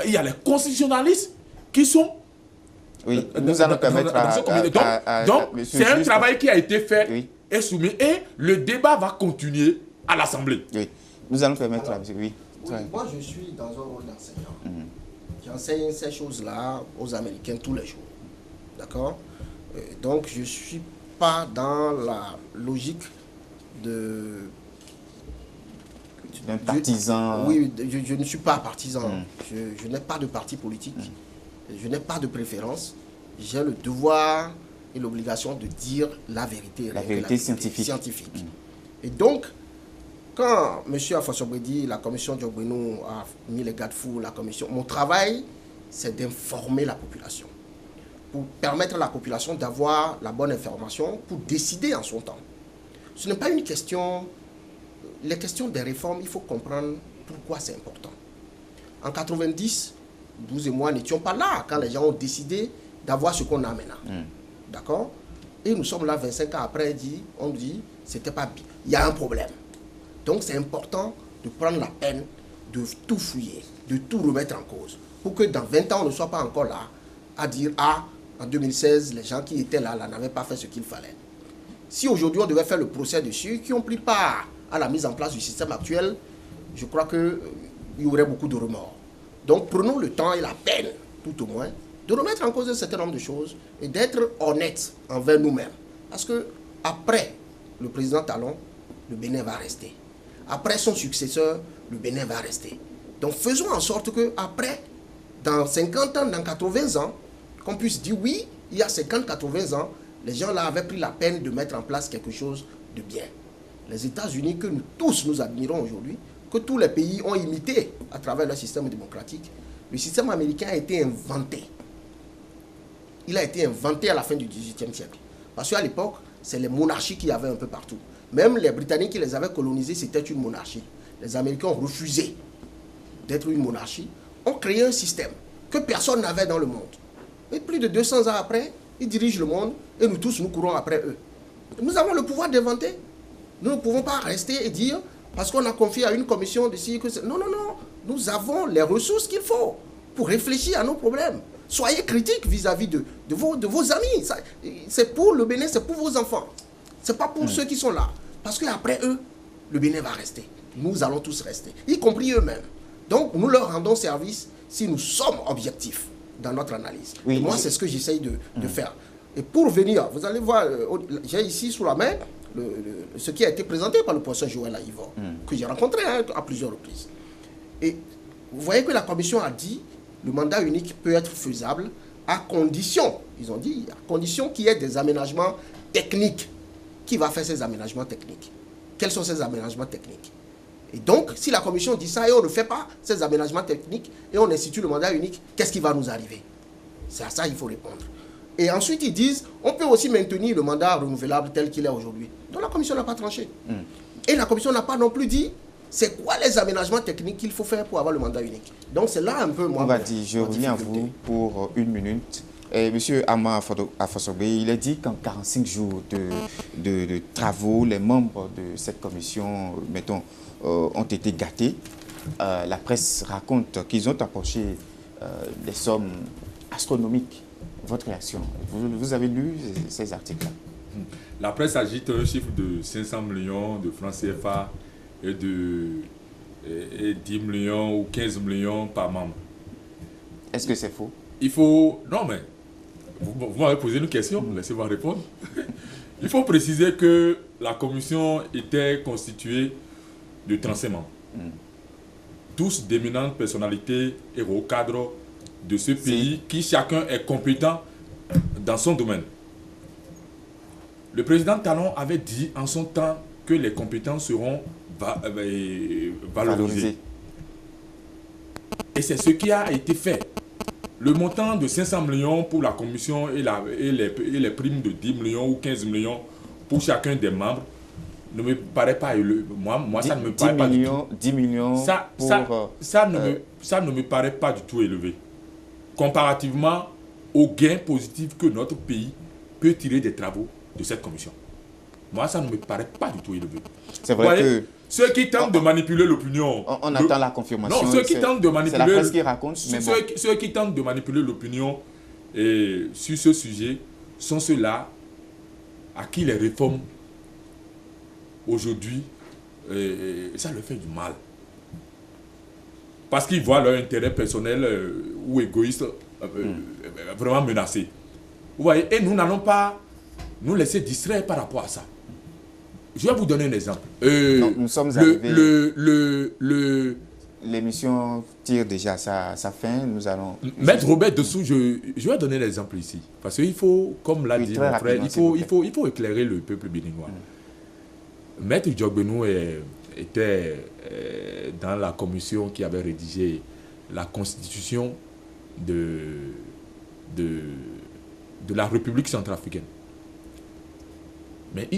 il y a les constitutionnalistes qui sont. Oui, nous allons permettre donc c'est un travail qui a été fait et soumis et le débat va continuer à l'Assemblée. Oui, nous allons permettre moi, je suis dans un rôle d'enseignant. J'enseigne ces choses-là aux Américains tous les jours. D'accord? Donc, je ne suis pas dans la logique d'un partisan. Oui, je ne suis pas partisan. Je n'ai pas de parti politique. Je n'ai pas de préférence. J'ai le devoir et l'obligation de dire la vérité. La vérité scientifique. Et donc, quand M. Afoso-Bedigui, la commission Djokbenou a mis les garde-fous, mon travail, c'est d'informer la population. Pour permettre à la population d'avoir la bonne information pour décider en son temps. Ce n'est pas une question. Les questions des réformes, il faut comprendre pourquoi c'est important. En 90, 12 et moi n'étions pas là quand les gens ont décidé d'avoir ce qu'on a maintenant. D'accord? Et nous sommes là 25 ans après, on dit, c'était pas bien. Il y a un problème. Donc c'est important de prendre la peine de tout fouiller, de tout remettre en cause. Pour que dans 20 ans, on ne soit pas encore là à dire, en 2016, les gens qui étaient là n'avaient pas fait ce qu'il fallait. Si aujourd'hui on devait faire le procès dessus, qui ont pris part à la mise en place du système actuel, je crois qu'il y aurait beaucoup de remords. Donc prenons le temps et la peine, tout au moins, de remettre en cause un certain nombre de choses et d'être honnêtes envers nous-mêmes. Parce que après le président Talon, le Bénin va rester. Après son successeur, le Bénin va rester. Donc faisons en sorte qu'après, dans 50 ans, dans 80 ans, qu'on puisse dire oui, il y a 50-80 ans, les gens là avaient pris la peine de mettre en place quelque chose de bien. Les États-Unis que nous tous nous admirons aujourd'hui, que tous les pays ont imité à travers leur système démocratique, le système américain a été inventé. Il a été inventé à la fin du XVIIIe siècle. Parce qu'à l'époque, c'est les monarchies qu'il y avait un peu partout. Même les Britanniques qui les avaient colonisés, c'était une monarchie. Les Américains ont refusé d'être une monarchie, ont créé un système que personne n'avait dans le monde. Et plus de 200 ans après, ils dirigent le monde et nous tous, nous courons après eux. Nous avons le pouvoir d'inventer. Nous ne pouvons pas rester et dire, parce qu'on a confié à une commission de ci, que non, non, non. Nous avons les ressources qu'il faut pour réfléchir à nos problèmes. Soyez critiques vis-à-vis de vos amis. C'est pour le Bénin, c'est pour vos enfants. Ce n'est pas pour ceux qui sont là. Parce qu'après eux, le Bénin va rester. Nous allons tous rester, y compris eux-mêmes. Donc, nous leur rendons service si nous sommes objectifs dans notre analyse. Oui, et moi, c'est ce que j'essaye de faire. Et pour venir, vous allez voir, j'ai ici sous la main ce qui a été présenté par le professeur Joël Aïvor, que j'ai rencontré à plusieurs reprises. Et vous voyez que la commission a dit le mandat unique peut être faisable à condition, ils ont dit, à condition qu'il y ait des aménagements techniques. Qui va faire ces aménagements techniques? Quels sont ces aménagements techniques? Et donc, si la commission dit ça et on ne fait pas ces aménagements techniques et on institue le mandat unique, qu'est-ce qui va nous arriver? C'est à ça qu'il faut répondre. Et ensuite, ils disent, on peut aussi maintenir le mandat renouvelable tel qu'il est aujourd'hui. Donc la commission n'a pas tranché. Et la commission n'a pas non plus dit, c'est quoi les aménagements techniques qu'il faut faire pour avoir le mandat unique. Donc c'est là un peu, moi, on va dire, je reviens à vous pour une minute. Monsieur Ama Afoso-Bedigui, il a dit qu'en 45 jours de travaux, les membres de cette commission, mettons, ont été gâtés. La presse raconte qu'ils ont approché des sommes astronomiques. Votre réaction? Vous avez lu ces articles-là? La presse agite un chiffre de 500 millions de francs CFA et de 10 millions ou 15 millions par membre. Est-ce que c'est faux? Il faut... Non, mais vous m'avez posé une question, laissez-moi répondre. Il faut préciser que la commission était constituée de 35 membres. Tous d'éminentes personnalités et hauts cadres de ce pays qui chacun est compétent dans son domaine. Le président Talon avait dit en son temps que les compétences seront valorisées. Et c'est ce qui a été fait. Le montant de 500 millions pour la commission et les primes de 10 millions ou 15 millions pour chacun des membres ne me paraît pas élevé. Moi, ça ne me paraît pas du tout. 10 millions ça ne me paraît pas du tout élevé. Comparativement aux gains positifs que notre pays peut tirer des travaux de cette commission. Moi, ça ne me paraît pas du tout élevé. C'est vrai que... Ceux qui tentent de manipuler l'opinion... On attend la confirmation. Non, ceux qui tentent de manipuler... C'est la presse qui raconte, mais bon. Ceux qui tentent de manipuler l'opinion sur ce sujet sont ceux-là à qui les réformes aujourd'hui, ça leur fait du mal. Parce qu'ils voient leur intérêt personnel ou égoïste vraiment menacé. Vous voyez, et nous n'allons pas nous laisser distraire par rapport à ça. Je vais vous donner un exemple. Donc, nous sommes arrivés... L'émission tire déjà sa fin. Nous allons... Maître Robert Dessous, je vais donner l'exemple ici. Parce qu'il faut, comme l'a dit mon frère, il faut éclairer le peuple béninois. Maître Djogbenou était dans la commission qui avait rédigé la constitution de la République centrafricaine. Mais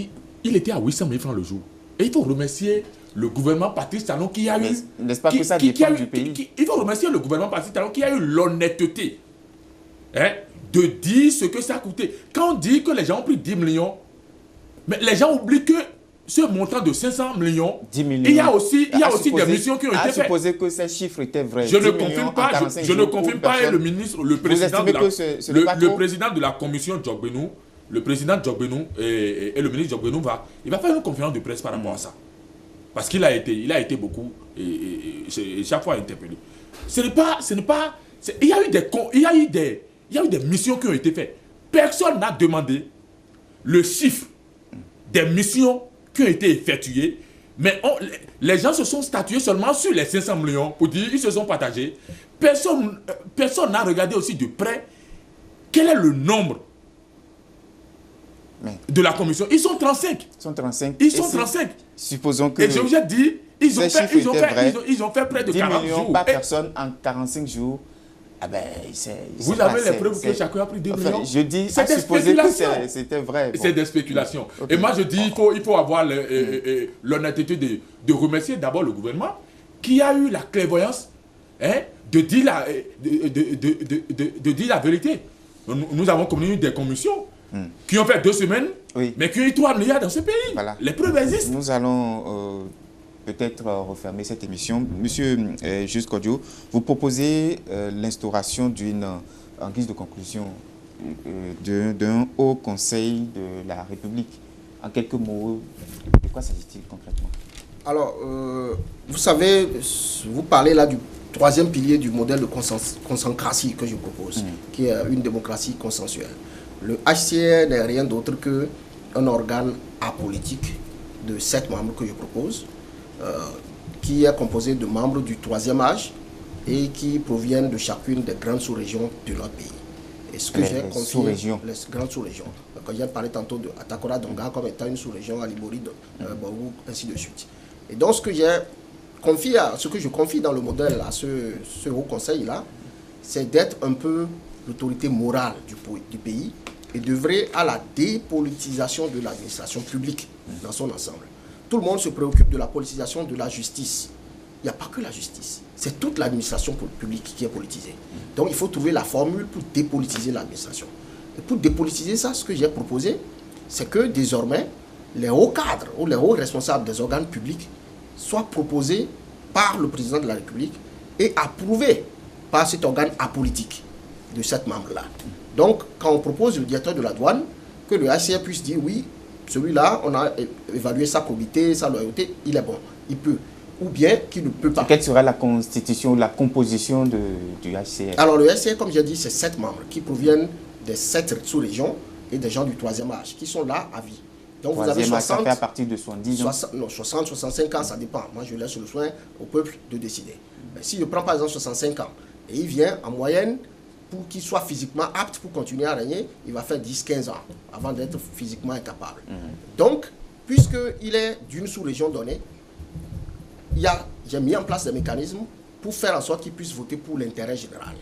il était à 800 000 francs le jour. Et il faut remercier le gouvernement Patrice Talon qui a eu... N'est-ce pas que ça dépend du pays? Il faut remercier le gouvernement Patrice Talon qui a eu l'honnêteté de dire ce que ça a coûté. Quand on dit que les gens ont pris 10 millions, mais les gens oublient que ce montant de 500 millions, 10 millions. Il y a aussi des missions qui ont été faites. À supposer que ces chiffres étaient vrais. Je ne confirme pas, le président de la commission Djogbenou, le président Djogbenou et le ministre Djogbenou il va faire une conférence de presse par rapport à ça. Parce qu'il a été beaucoup et chaque fois interpellé. Il y a eu des missions qui ont été faites. Personne n'a demandé le chiffre des missions qui ont été effectuées, mais les gens se sont statués seulement sur les 500 millions pour dire ils se sont partagés. Personne n'a regardé aussi de près quel est le nombre de la commission. Ils sont 35. Ils sont 35. Supposons que... Et je vous ai dit, ils ont fait près de 40 millions jours. Par personne en 45 jours. Ah ben, vous avez les preuves que chacun a pris 2 millions. Je dis, à supposer que c'était vrai. Bon. C'est des spéculations. Okay. Et moi, je dis, il faut avoir l'honnêteté de remercier d'abord le gouvernement qui a eu la clairvoyance de dire la vérité. Nous avons communiqué des commissions qui ont fait 2 semaines, mais qui ont eu 3 milliards dans ce pays. Voilà. Les preuves existent. Nous allons... peut-être refermer cette émission. Monsieur Juste Kodjo, vous proposez l'instauration en guise de conclusion, d'un haut conseil de la République. En quelques mots, de quoi s'agit-il concrètement? Alors, vous savez, vous parlez là du 3e pilier du modèle de consencratie que je propose, qui est une démocratie consensuelle. Le HCR n'est rien d'autre qu'un organe apolitique de 7 membres que je propose, qui est composé de membres du 3e âge et qui proviennent de chacune des grandes sous-régions de notre pays. Et ce que j'ai confié, les grandes sous-régions. Quand j'ai parlé tantôt de Atakora Donga comme étant une sous-région, Alibori, Borou, ainsi de suite. Et donc ce que je confie dans le modèle à ce haut conseil là, c'est d'être un peu l'autorité morale du pays et d'œuvrer à la dépolitisation de l'administration publique dans son ensemble. Tout le monde se préoccupe de la politisation de la justice. Il n'y a pas que la justice. C'est toute l'administration publique qui est politisée. Donc il faut trouver la formule pour dépolitiser l'administration. Et pour dépolitiser ça, ce que j'ai proposé, c'est que désormais, les hauts cadres ou les hauts responsables des organes publics soient proposés par le président de la République et approuvés par cet organe apolitique de 7 membres-là. Donc, quand on propose le directeur de la douane, que le HCR puisse dire oui, celui-là, on a évalué sa probité, sa loyauté, il est bon, il peut. Ou bien qu'il ne peut pas. Quelle sera la constitution, la composition du HCR? Alors le HCR, comme j'ai dit, c'est 7 membres qui proviennent des 7 sous-régions et des gens du 3e âge qui sont là à vie. Donc vous avez 60, ça fait à partir de 70 ans. 60, 65 ans, ça dépend. Moi, je laisse le soin au peuple de décider. Mais si je prends par exemple 65 ans, et il vient en moyenne, pour qu'il soit physiquement apte pour continuer à régner, il va faire 10-15 ans avant d'être physiquement incapable. Donc, puisqu'il est d'une sous-région donnée, j'ai mis en place des mécanismes pour faire en sorte qu'il puisse voter pour l'intérêt général.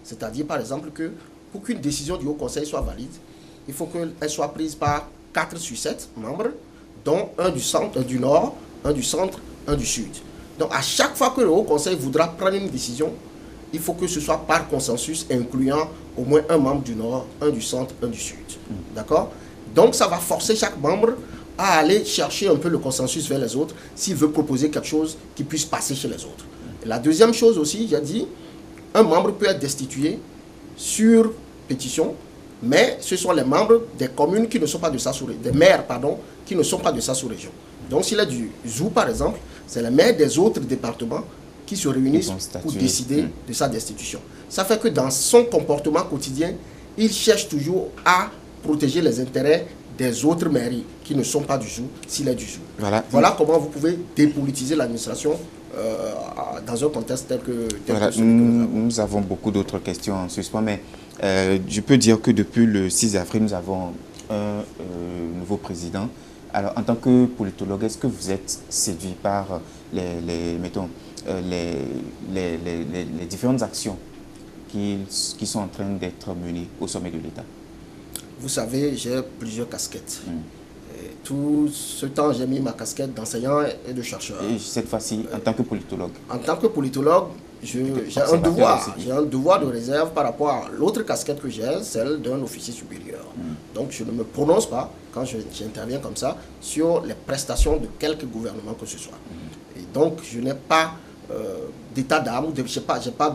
C'est-à-dire, par exemple, que pour qu'une décision du Haut Conseil soit valide, il faut qu'elle soit prise par 4 sur 7 membres, dont un du centre, un du nord, un du centre, un du sud. Donc, à chaque fois que le Haut Conseil voudra prendre une décision, il faut que ce soit par consensus incluant au moins un membre du nord, un du centre, un du sud. D'accord? Donc, ça va forcer chaque membre à aller chercher un peu le consensus vers les autres s'il veut proposer quelque chose qui puisse passer chez les autres. Et la deuxième chose aussi, j'ai dit, un membre peut être destitué sur pétition, mais ce sont les membres des communes qui ne sont pas de sa sous-région, des maires, pardon, qui ne sont pas de sa sous-région. Donc, s'il est du Zou, par exemple, c'est les maires des autres départements qui se réunissent pour décider de sa destitution. Ça fait que dans son comportement quotidien, il cherche toujours à protéger les intérêts des autres mairies qui ne sont pas du Zou, s'il est du Zou. Voilà comment vous pouvez dépolitiser l'administration dans un contexte tel que... Nous avons beaucoup d'autres questions en suspens, mais je peux dire que depuis le 6 avril, nous avons un nouveau président. Alors, en tant que politologue, est-ce que vous êtes séduit par les différentes actions qui sont en train d'être menées au sommet de l'État? Vous savez, j'ai plusieurs casquettes. Et tout ce temps, j'ai mis ma casquette d'enseignant et de chercheur. Et cette fois-ci, en tant que politologue? En tant que politologue, j'ai un devoir de réserve par rapport à l'autre casquette que j'ai, celle d'un officier supérieur. Donc, je ne me prononce pas, quand j'interviens comme ça, sur les prestations de quelque gouvernement que ce soit. Et donc, je n'ai pas d'état d'âme, je n'ai pas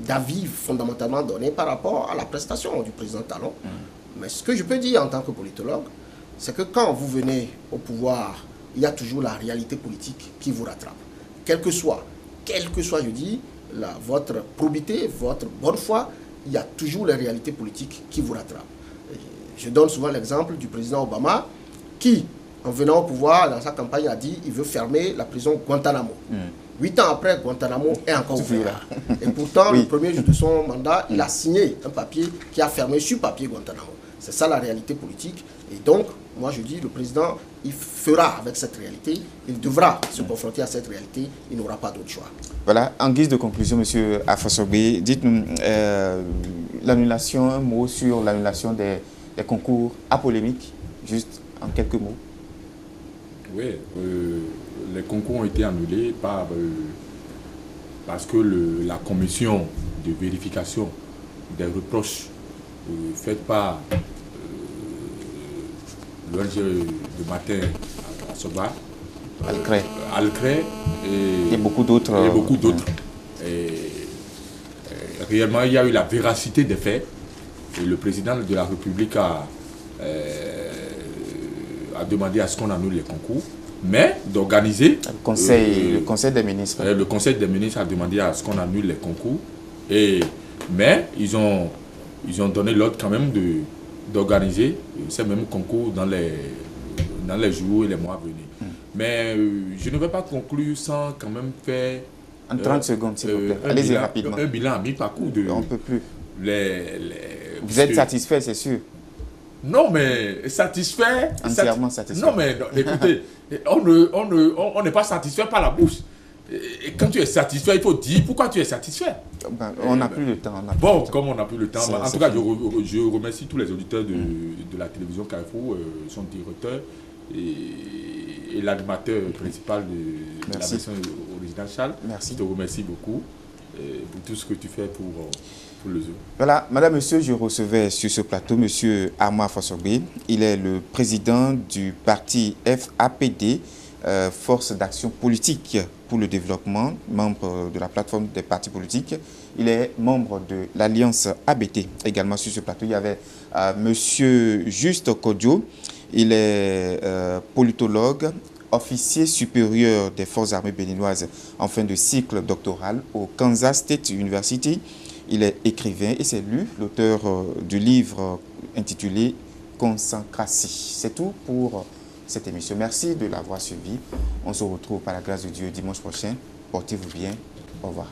d'avis fondamentalement donné par rapport à la prestation du président Talon. Mais ce que je peux dire en tant que politologue, c'est que quand vous venez au pouvoir, il y a toujours la réalité politique qui vous rattrape. Quel que soit, je dis, votre probité, votre bonne foi, il y a toujours les réalités politiques qui vous rattrapent. Je donne souvent l'exemple du président Obama qui, en venant au pouvoir, dans sa campagne, a dit qu'il veut fermer la prison Guantanamo. 8 ans après, Guantanamo est encore ouvert. Et pourtant, le premier jour de son mandat, il a signé un papier qui a fermé sur papier Guantanamo. C'est ça la réalité politique. Et donc, moi je dis, le président, il fera avec cette réalité, il devra se confronter à cette réalité, il n'aura pas d'autre choix. Voilà, en guise de conclusion, M. Afasobé, dites-nous l'annulation, un mot sur l'annulation des concours à polémique, juste en quelques mots. Oui, les concours ont été annulés parce que la commission de vérification des reproches faite par l'ONG de matin à Soba, Alcré et beaucoup d'autres. Réellement, il y a eu la véracité des faits et le président de la République a demandé à ce qu'on annule les concours, mais d'organiser... Le Conseil des ministres. Le Conseil des ministres a demandé à ce qu'on annule les concours, mais ils ont donné l'ordre quand même d'organiser ces mêmes concours dans les jours et les mois à venir. Mais je ne vais pas conclure sans quand même faire... En 30 secondes, s'il vous plaît. Allez-y rapidement. Un bilan à mi-parcours de... On ne peut plus. Vous êtes satisfait, c'est sûr? Non, mais satisfait... Entièrement satisfait. Non, mais écoutez, on n'est pas satisfait par la bouche. Et quand tu es satisfait, il faut dire pourquoi tu es satisfait. On n'a plus le temps. Comme on n'a plus le temps, en tout cas, je remercie tous les auditeurs de la télévision Carrefour, son directeur et l'animateur principal de la version originale, Charles. Merci. Je te remercie beaucoup pour tout ce que tu fais pour le zoo. Voilà, madame, monsieur, je recevais sur ce plateau monsieur Armand Afasobé. Il est le président du parti FAPD, Force d'action politique pour le développement, membre de la plateforme des partis politiques. Il est membre de l'Alliance ABT. Également sur ce plateau, il y avait monsieur Juste Kodjo. Il est politologue, officier supérieur des forces armées béninoises en fin de cycle doctoral au Kansas State University. Il est écrivain et c'est lui l'auteur du livre intitulé « consécration. C'est tout pour cette émission. Merci de l'avoir suivi. On se retrouve par la grâce de Dieu dimanche prochain. Portez-vous bien. Au revoir.